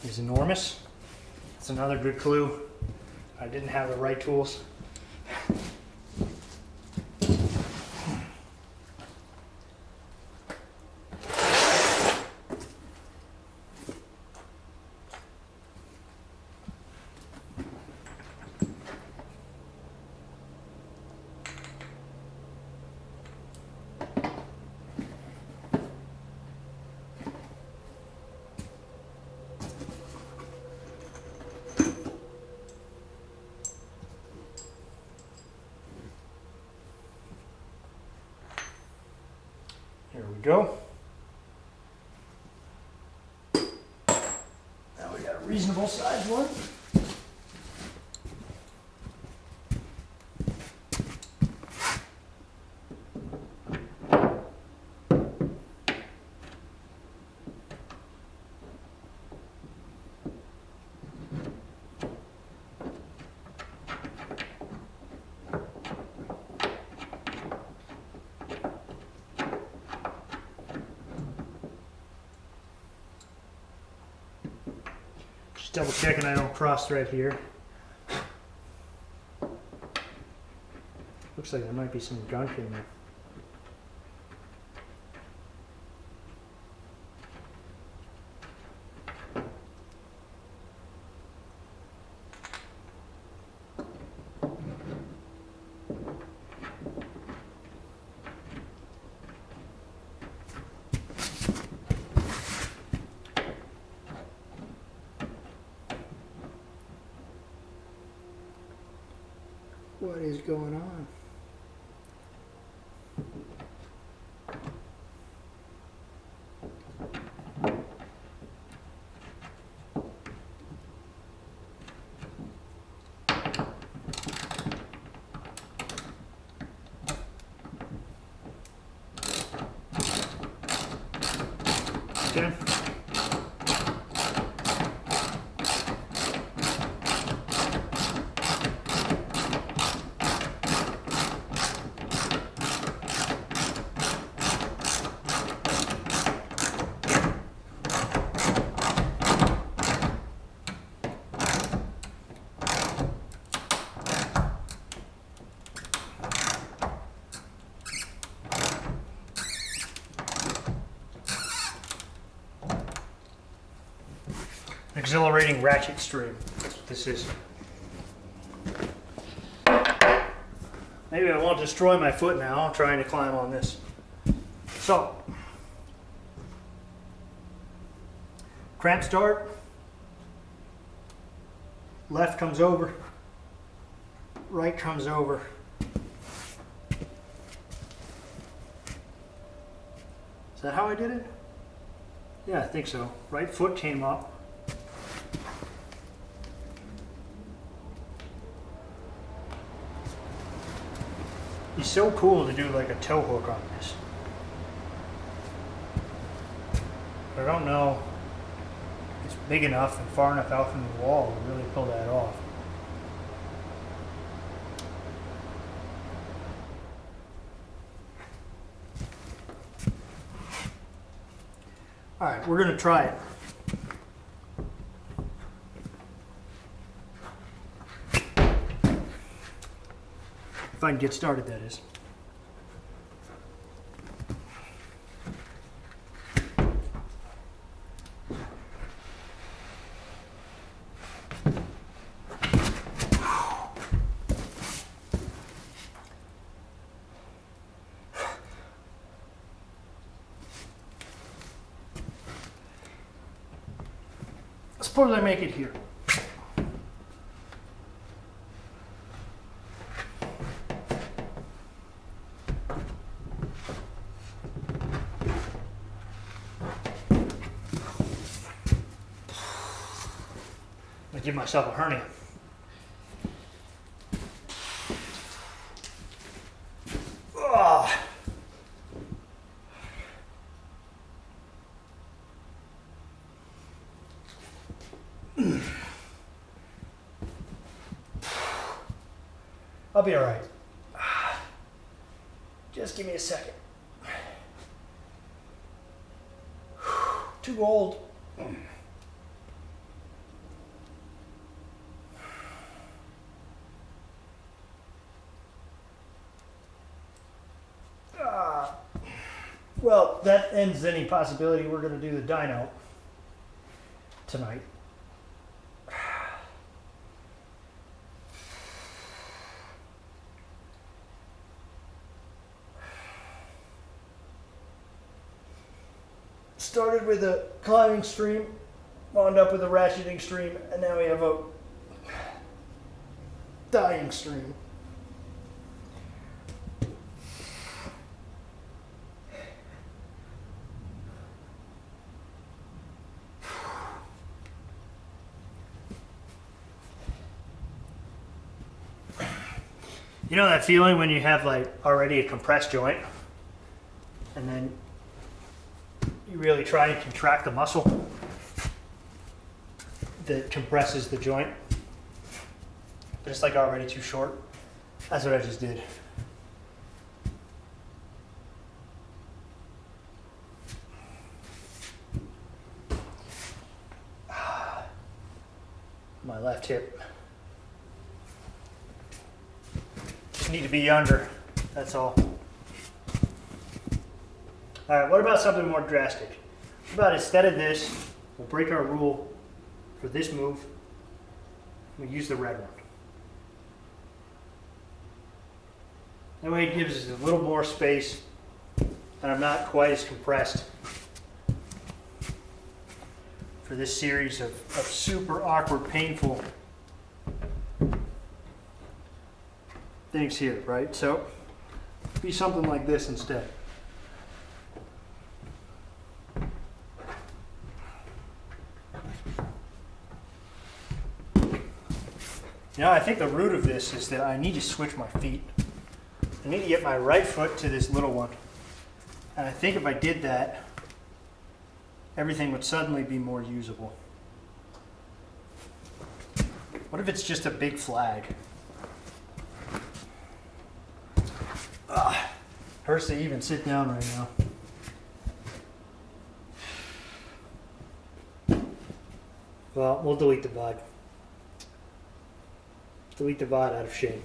is enormous. That's another good clue. I didn't have the right tools. go. Now we got a reasonable sized one. Just double checking I don't cross thread here. Looks like there might be some gunk in there. What is going on? Okay. Exhilarating ratchet stream. That's what this is. Maybe I won't destroy my foot now trying to climb on this. So, cramp start. Left comes over. Right comes over. Is that how I did it? Yeah, I think so. Right foot came up. It's so cool to do like a toe hook on this. But I don't know if it's big enough and far enough out from the wall to really pull that off. All right, we're gonna try it. If I can get started, that is. Suppose I make it here. I give myself a hernia. Ugh. I'll be all right. Just give me a second. Too old. Well, that ends any possibility we're going to do the dyno tonight. Started with a climbing stream, wound up with a ratcheting stream, and now we have a dying stream. You know that feeling when you have like already a compressed joint and then you really try and contract the muscle that compresses the joint, but it's like already too short? That's what I just did. My left hip. Just need to be younger, that's all. All right, what about something more drastic? What about instead of this, we'll break our rule for this move, we use the red one. That way it gives us a little more space and I'm not quite as compressed for this series of super awkward, painful things here, right? So, be something like this instead. You know, I think the root of this is that I need to switch my feet. I need to get my right foot to this little one. And I think if I did that, everything would suddenly be more usable. What if it's just a big flag? Hurts to even sit down right now. Well, we'll delete the VOD. Delete the VOD out of shame.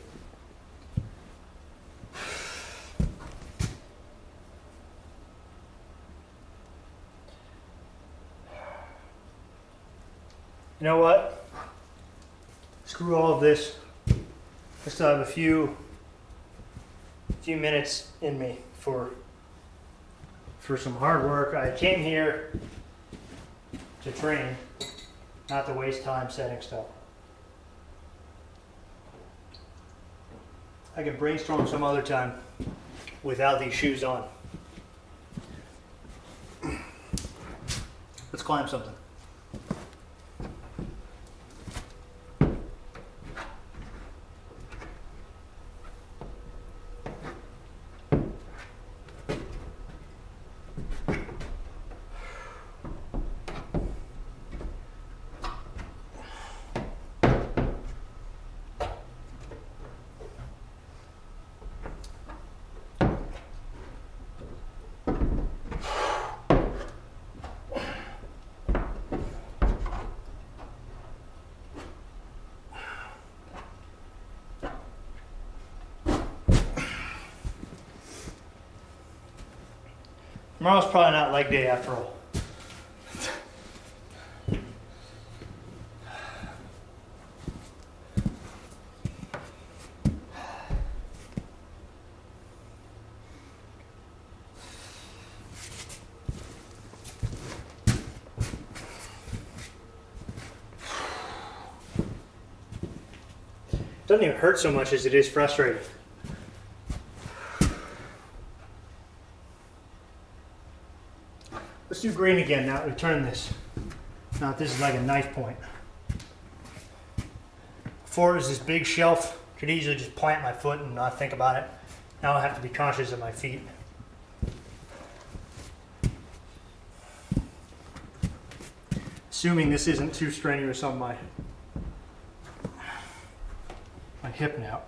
You know what? Screw all of this. I still have a few minutes in me for some hard work. I came here to train, not to waste time setting stuff. I can brainstorm some other time without these shoes on. Let's climb something. Tomorrow's probably not leg day after all. It doesn't even hurt so much as it is frustrating. Let's do green again now. Return this. Now this is like a knife point. Before it was this big shelf. Could easily just plant my foot and not think about it. Now I have to be conscious of my feet. Assuming this isn't too strenuous on my hip now.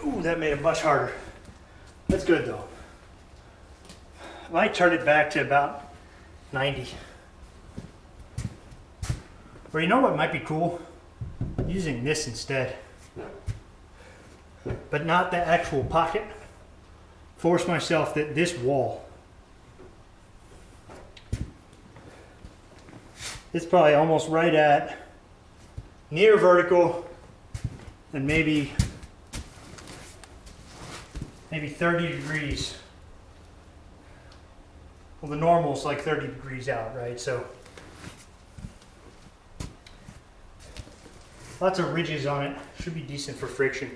Ooh, that made it much harder. That's good though. I might turn it back to about 90. Or you know what might be cool? Using this instead. But not the actual pocket. Force myself that this wall. It's probably almost right at near vertical and maybe 30 degrees. Well, the normal's like 30 degrees out, right? So Lots of ridges on it. Should be decent for friction.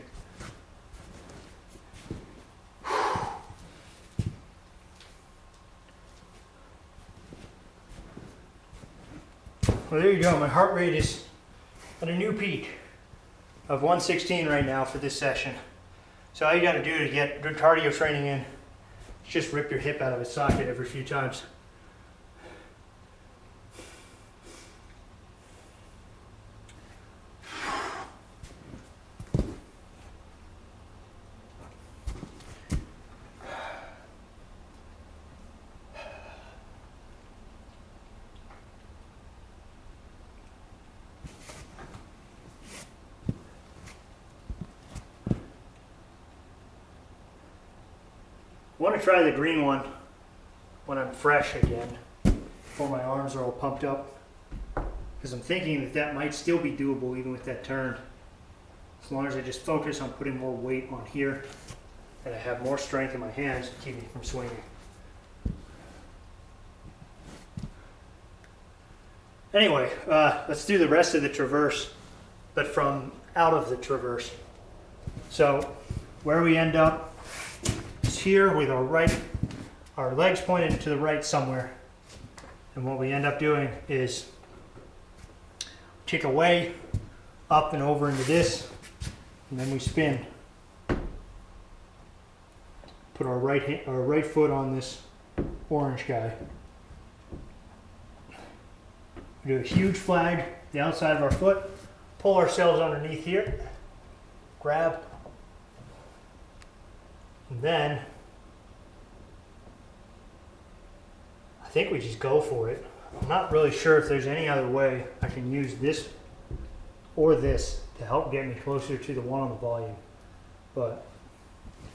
Well, there you go. My heart rate is at a new peak of 116 right now for this session. So all you got to do to get good cardio training in is just rip your hip out of its socket every few times. I want to try the green one when I'm fresh again, before my arms are all pumped up, because I'm thinking that that might still be doable even with that turn, as long as I just focus on putting more weight on here and I have more strength in my hands to keep me from swinging. Anyway, let's do the rest of the traverse, but from out of the traverse. So where we end up is here with our legs pointed to the right somewhere. And what we end up doing is kick away, up and over into this, and then we spin. Put our right foot on this orange guy. We do a huge flag, the outside of our foot, pull ourselves underneath here, grab, and then I think we just go for it. I'm not really sure if there's any other way I can use this or this to help get me closer to the one on the volume. But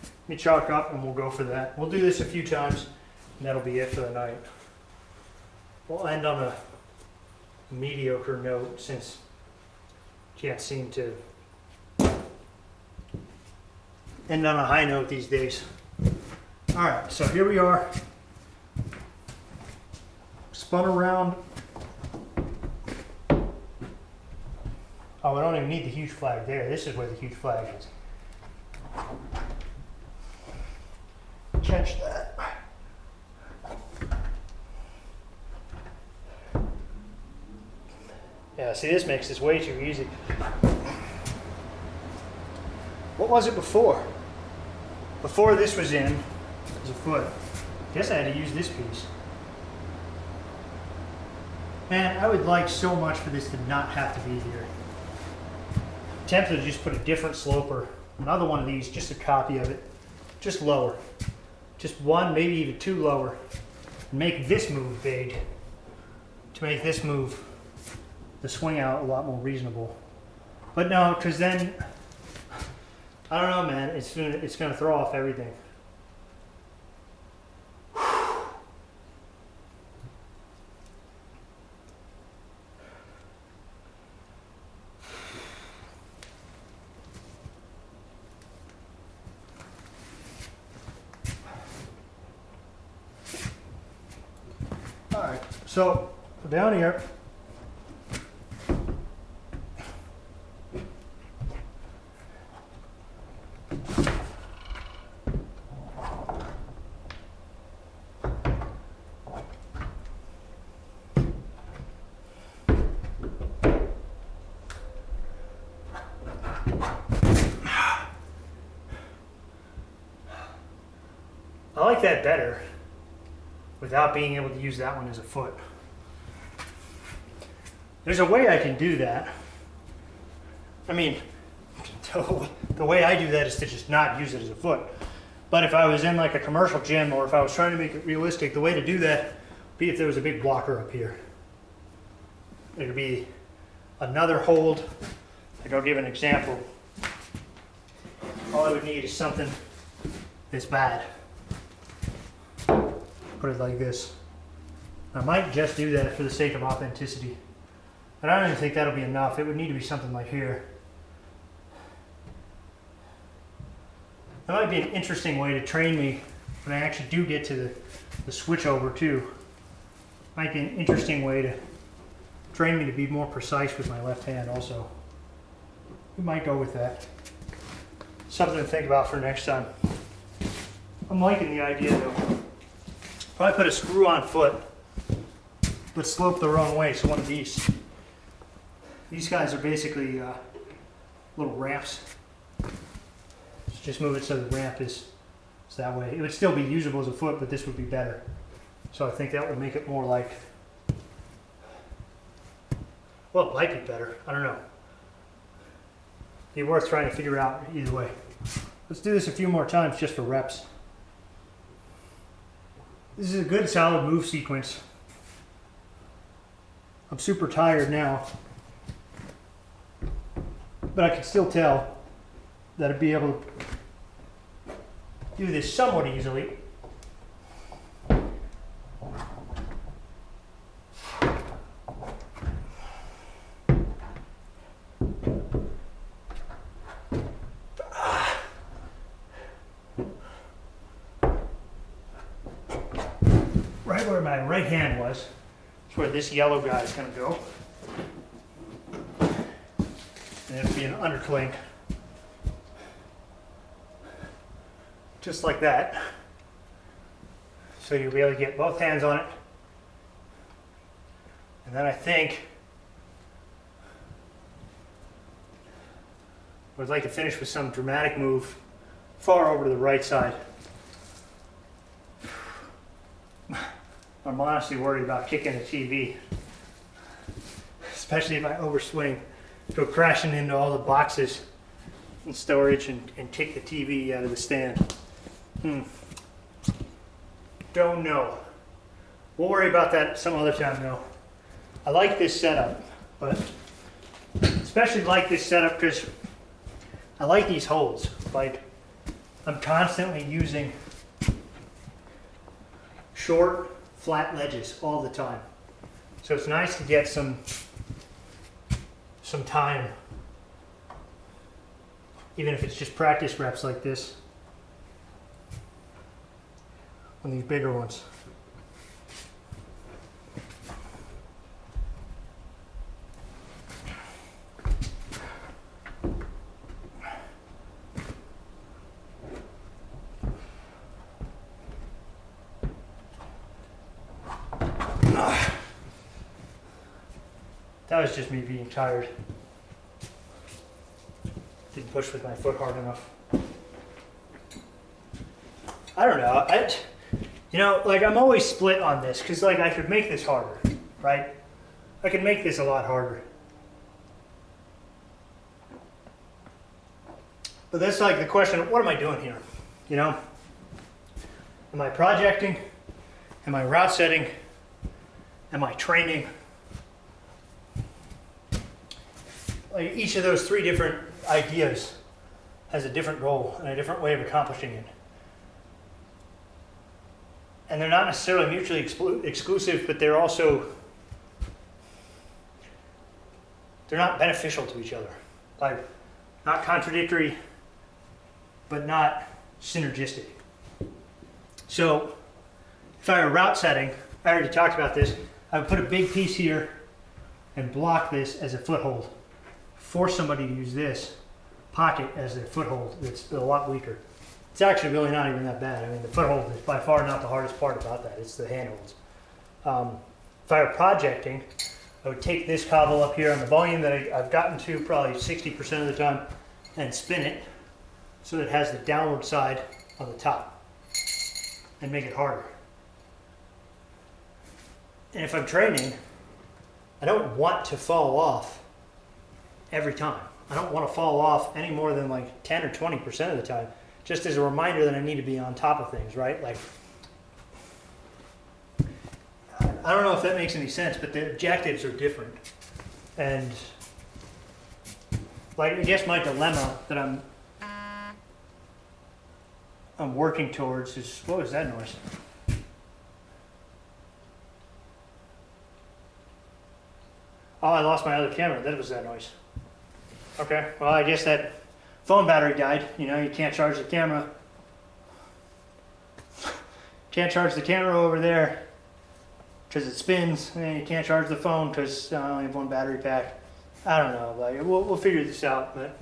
let me chalk up and we'll go for that. We'll do this a few times and that'll be it for the night. We'll end on a mediocre note since can't seem to end on a high note these days. All right, so here we are. Spun around. Oh, I don't even need the huge flag there. This is where the huge flag is. Catch that. Yeah, see, this makes this way too easy. What was it before? Before this was in, it was a foot. Guess I had to use this piece. Man, I would like so much for this to not have to be here. I'm tempted to just put a different sloper, another one of these, just a copy of it, just lower. Just one, maybe even two lower. And make this move big to make this move, the swing out, a lot more reasonable. But no, because then, I don't know, man, it's gonna throw off everything. All right, so down here, I like that better without being able to use that one as a foot. There's a way I can do that. I mean, the way I do that is to just not use it as a foot. But if I was in like a commercial gym or if I was trying to make it realistic, the way to do that would be if there was a big blocker up here. It would be another hold. Like I'll give an example. All I would need is something this bad. Put it like this. I might just do that for the sake of authenticity. But I don't even think that'll be enough. It would need to be something like here. That might be an interesting way to train me when I actually do get to the switch over too. Might be an interesting way to train me to be more precise with my left hand also. we might go with that. Something to think about for next time. I'm liking the idea though. Probably put a screw on foot, but slope the wrong way. So one of these. These guys are basically little ramps. So just move it so the ramp is that way. It would still be usable as a foot, but this would be better. So I think that would make it more like, well, it might be better. I don't know. Be worth trying to figure out either way. Let's do this a few more times just for reps. This is a good solid move sequence. I'm super tired now, but I can still tell that I'd be able to do this somewhat easily. Right where my right hand was, is where this yellow guy is going to go. And it'll be an undercling. Just like that. So you'll be able to get both hands on it. And then I think I would like to finish with some dramatic move far over to the right side. I'm honestly worried about kicking the TV, especially if I overswing, go crashing into all the boxes and storage and take the TV out of the stand. Don't know. We'll worry about that some other time though. I like this setup, but especially like this setup because I like these holds. Like I'm constantly using short, flat ledges all the time. So it's nice to get some time, even if it's just practice reps like this on these bigger ones. That was just me being tired. Didn't push with my foot hard enough. I don't know. Like I'm always split on this because like I could make this harder, right? I could make this a lot harder. But that's like the question, what am I doing here? You know? Am I projecting? Am I route setting? Am I training? Like each of those three different ideas has a different goal and a different way of accomplishing it. And they're not necessarily mutually exclusive, but they're not beneficial to each other. Like not contradictory, but not synergistic. So if I were route setting, I already talked about this, I would put a big piece here and block this as a foothold. Force somebody to use this pocket as their foothold. It's a lot weaker. It's actually really not even that bad. I mean, the foothold is by far not the hardest part about that. It's the handholds. If I were projecting, I would take this cobble up here on the volume that I've gotten to probably 60% of the time and spin it so that it has the downward side on the top and make it harder. And if I'm training, I don't want to fall off every time. I don't want to fall off any more than like 10 or 20% of the time, just as a reminder that I need to be on top of things, right? Like, I don't know if that makes any sense, but the objectives are different. And like, I guess my dilemma that I'm working towards is, what was that noise? Oh, I lost my other camera. That was that noise. Okay, well, I guess that phone battery died. You know, you can't charge the camera. Can't charge the camera over there because it spins, and you can't charge the phone because I only have one battery pack. I don't know, like we'll figure this out, but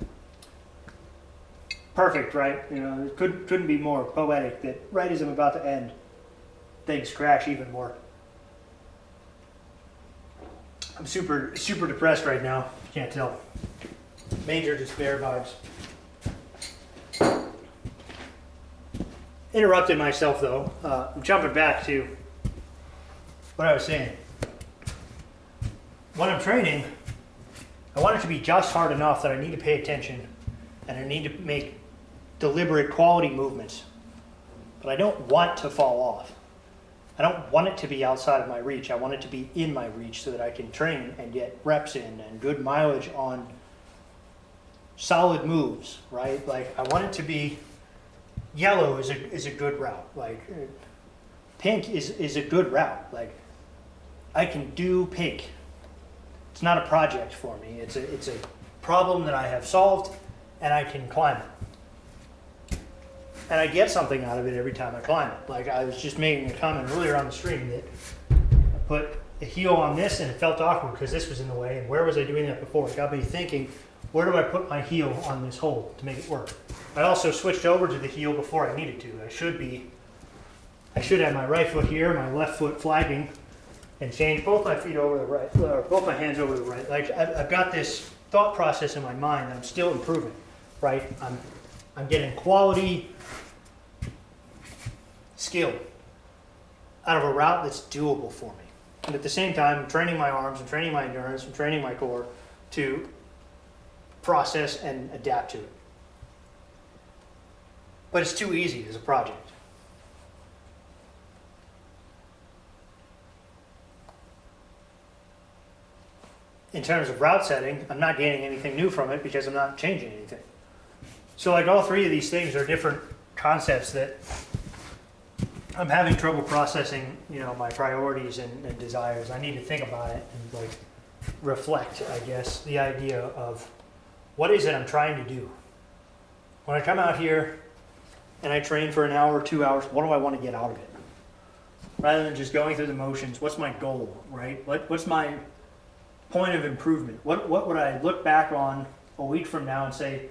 perfect, right? You know, it couldn't be more poetic that right as I'm about to end, things crash even more. I'm super depressed right now. Can't tell. Major despair vibes. Interrupted myself though. I'm jumping back to what I was saying. When I'm training, I want it to be just hard enough that I need to pay attention and I need to make deliberate quality movements. But I don't want to fall off. I don't want it to be outside of my reach. I want it to be in my reach so that I can train and get reps in and good mileage on solid moves, right? Like I want it to be yellow is a good route. Like pink is a good route. Like I can do pink. It's not a project for me. It's a problem that I have solved and I can climb it. And I get something out of it every time I climb it. Like I was just making a comment earlier on the stream that I put a heel on this and it felt awkward because this was in the way. And where was I doing that before? It got me thinking, where do I put my heel on this hole to make it work? I also switched over to the heel before I needed to. I should have my right foot here, my left foot flagging, and change both my feet over the right, or both my hands over the right. Like I've got this thought process in my mind that I'm still improving, right? I'm getting quality skill out of a route that's doable for me. And at the same time, I'm training my arms, I'm training my endurance, I'm training my core to process and adapt to it. But it's too easy as a project. In terms of route setting, I'm not gaining anything new from it because I'm not changing anything. So like all three of these things are different concepts that I'm having trouble processing, you know, my priorities and desires. I need to think about it and like reflect, I guess, the idea of what is it I'm trying to do. When I come out here and I train for an hour, 2 hours, what do I want to get out of it? Rather than just going through the motions, what's my goal, right? What's my point of improvement? What would I look back on a week from now and say,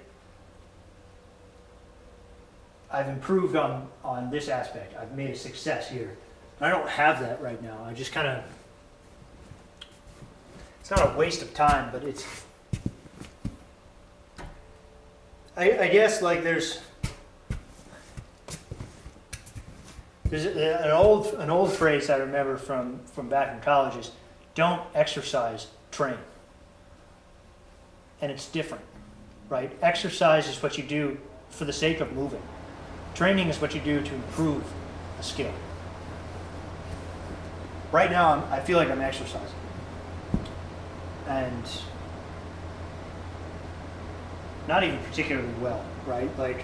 I've improved on this aspect. I've made a success here. I don't have that right now. I just kind of, it's not a waste of time, but it's, I guess like there's an old phrase I remember from back in college is, don't exercise, train. And it's different, right? Exercise is what you do for the sake of moving. Training is what you do to improve a skill. Right now, I feel like I'm exercising. And not even particularly well, right? Like,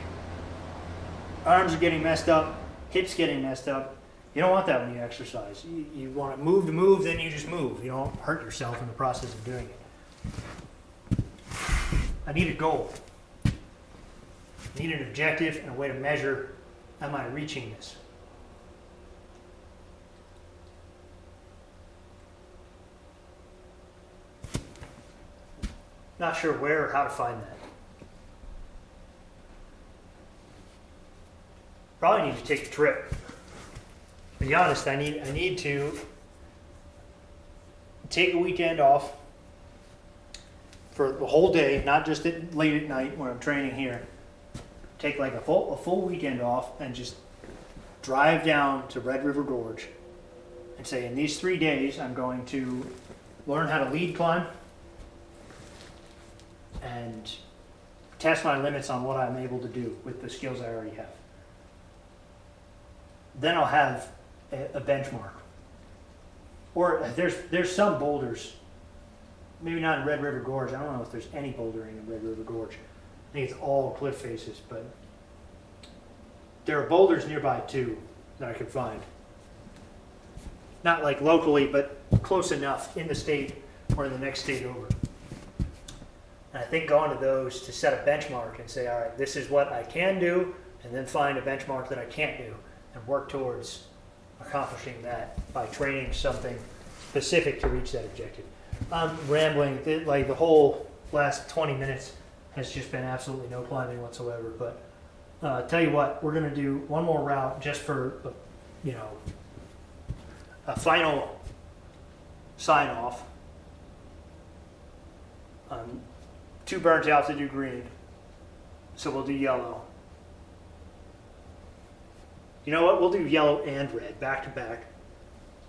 arms are getting messed up, hips getting messed up. You don't want that when you exercise. You want to move, then you just move. You don't hurt yourself in the process of doing it. I need a goal. I need an objective and a way to measure, am I reaching this? Not sure where or how to find that. Probably need to take a trip. To be honest, I need to take a weekend off for the whole day, not just late at night when I'm training here. Take like a full weekend off and just drive down to Red River Gorge and say, in these 3 days, I'm going to learn how to lead climb and test my limits on what I'm able to do with the skills I already have. Then I'll have a benchmark. Or there's some boulders, maybe not in Red River Gorge. I don't know if there's any bouldering in Red River Gorge. I think it's all cliff faces, but there are boulders nearby too that I could find. Not like locally, but close enough in the state or in the next state over. And I think going to those to set a benchmark and say, all right, this is what I can do, and then find a benchmark that I can't do and work towards accomplishing that by training something specific to reach that objective. I'm rambling. Like the whole last 20 minutes has just been absolutely no climbing whatsoever. But tell you what, we're gonna do one more route just for, you know, a final sign off. Too burnt out to do green, so we'll do yellow. You know what? We'll do yellow and red back to back.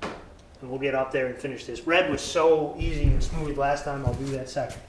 And we'll get up there and finish this. Red was so easy and smooth last time. I'll do that second.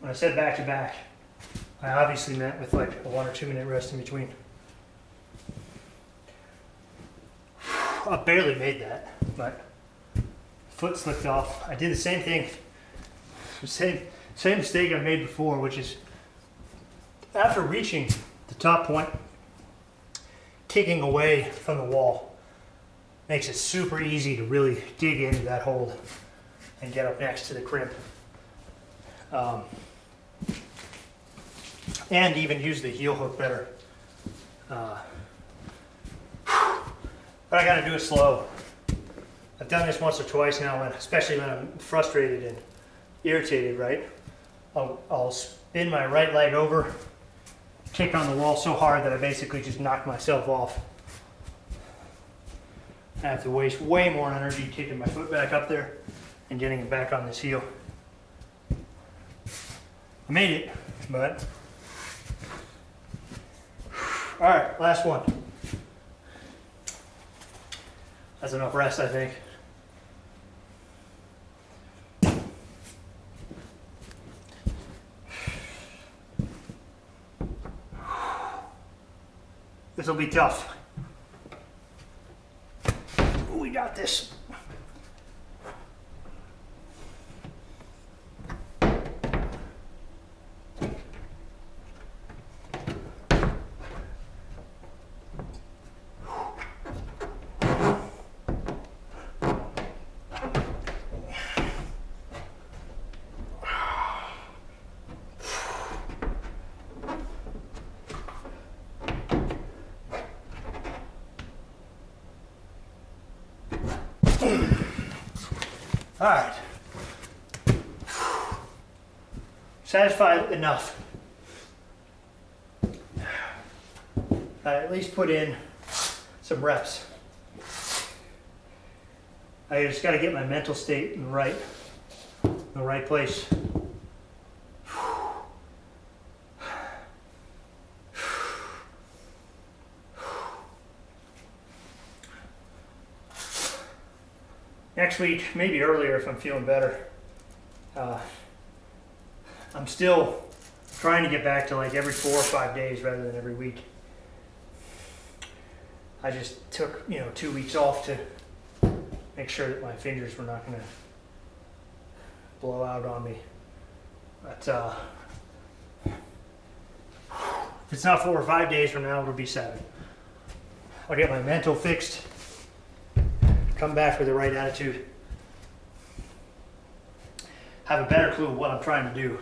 When I said back to back, I obviously meant with like a 1 or 2 minute rest in between. I barely made that, but foot slipped off. I did the same thing, same mistake I made before, which is after reaching the top point, kicking away from the wall makes it super easy to really dig into that hold and get up next to the crimp. And even use the heel hook better. But I gotta do it slow. I've done this once or twice now, especially when I'm frustrated and irritated, right? I'll spin my right leg over, kick on the wall so hard that I basically just knock myself off. I have to waste way more energy kicking my foot back up there and getting it back on this heel. I made it, but... All right, last one. That's enough rest, I think. This will be tough. We got this. All right. Satisfied enough. I at least put in some reps. I just got to get my mental state in the right place. Next week, maybe earlier if I'm feeling better. I'm still trying to get back to like every 4 or 5 days rather than every week. I just took 2 weeks off to make sure that my fingers were not going to blow out on me. But if it's not 4 or 5 days from now, it'll be 7. I'll get my mental fixed. Come back with the right attitude. Have a better clue of what I'm trying to do.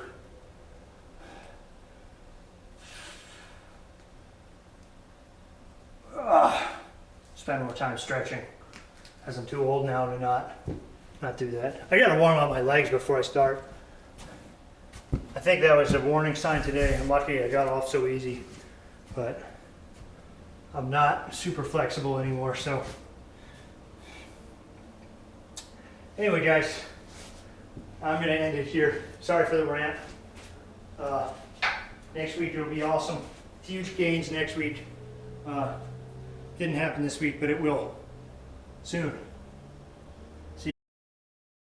Spend more time stretching, as I'm too old now to not. not do that. I gotta warm up my legs before I start. I think that was a warning sign today. I'm lucky I got off so easy, but I'm not super flexible anymore, so. Anyway, guys, I'm gonna end it here. Sorry for the rant. Next week it'll be awesome. Huge gains next week. Didn't happen this week, but it will soon.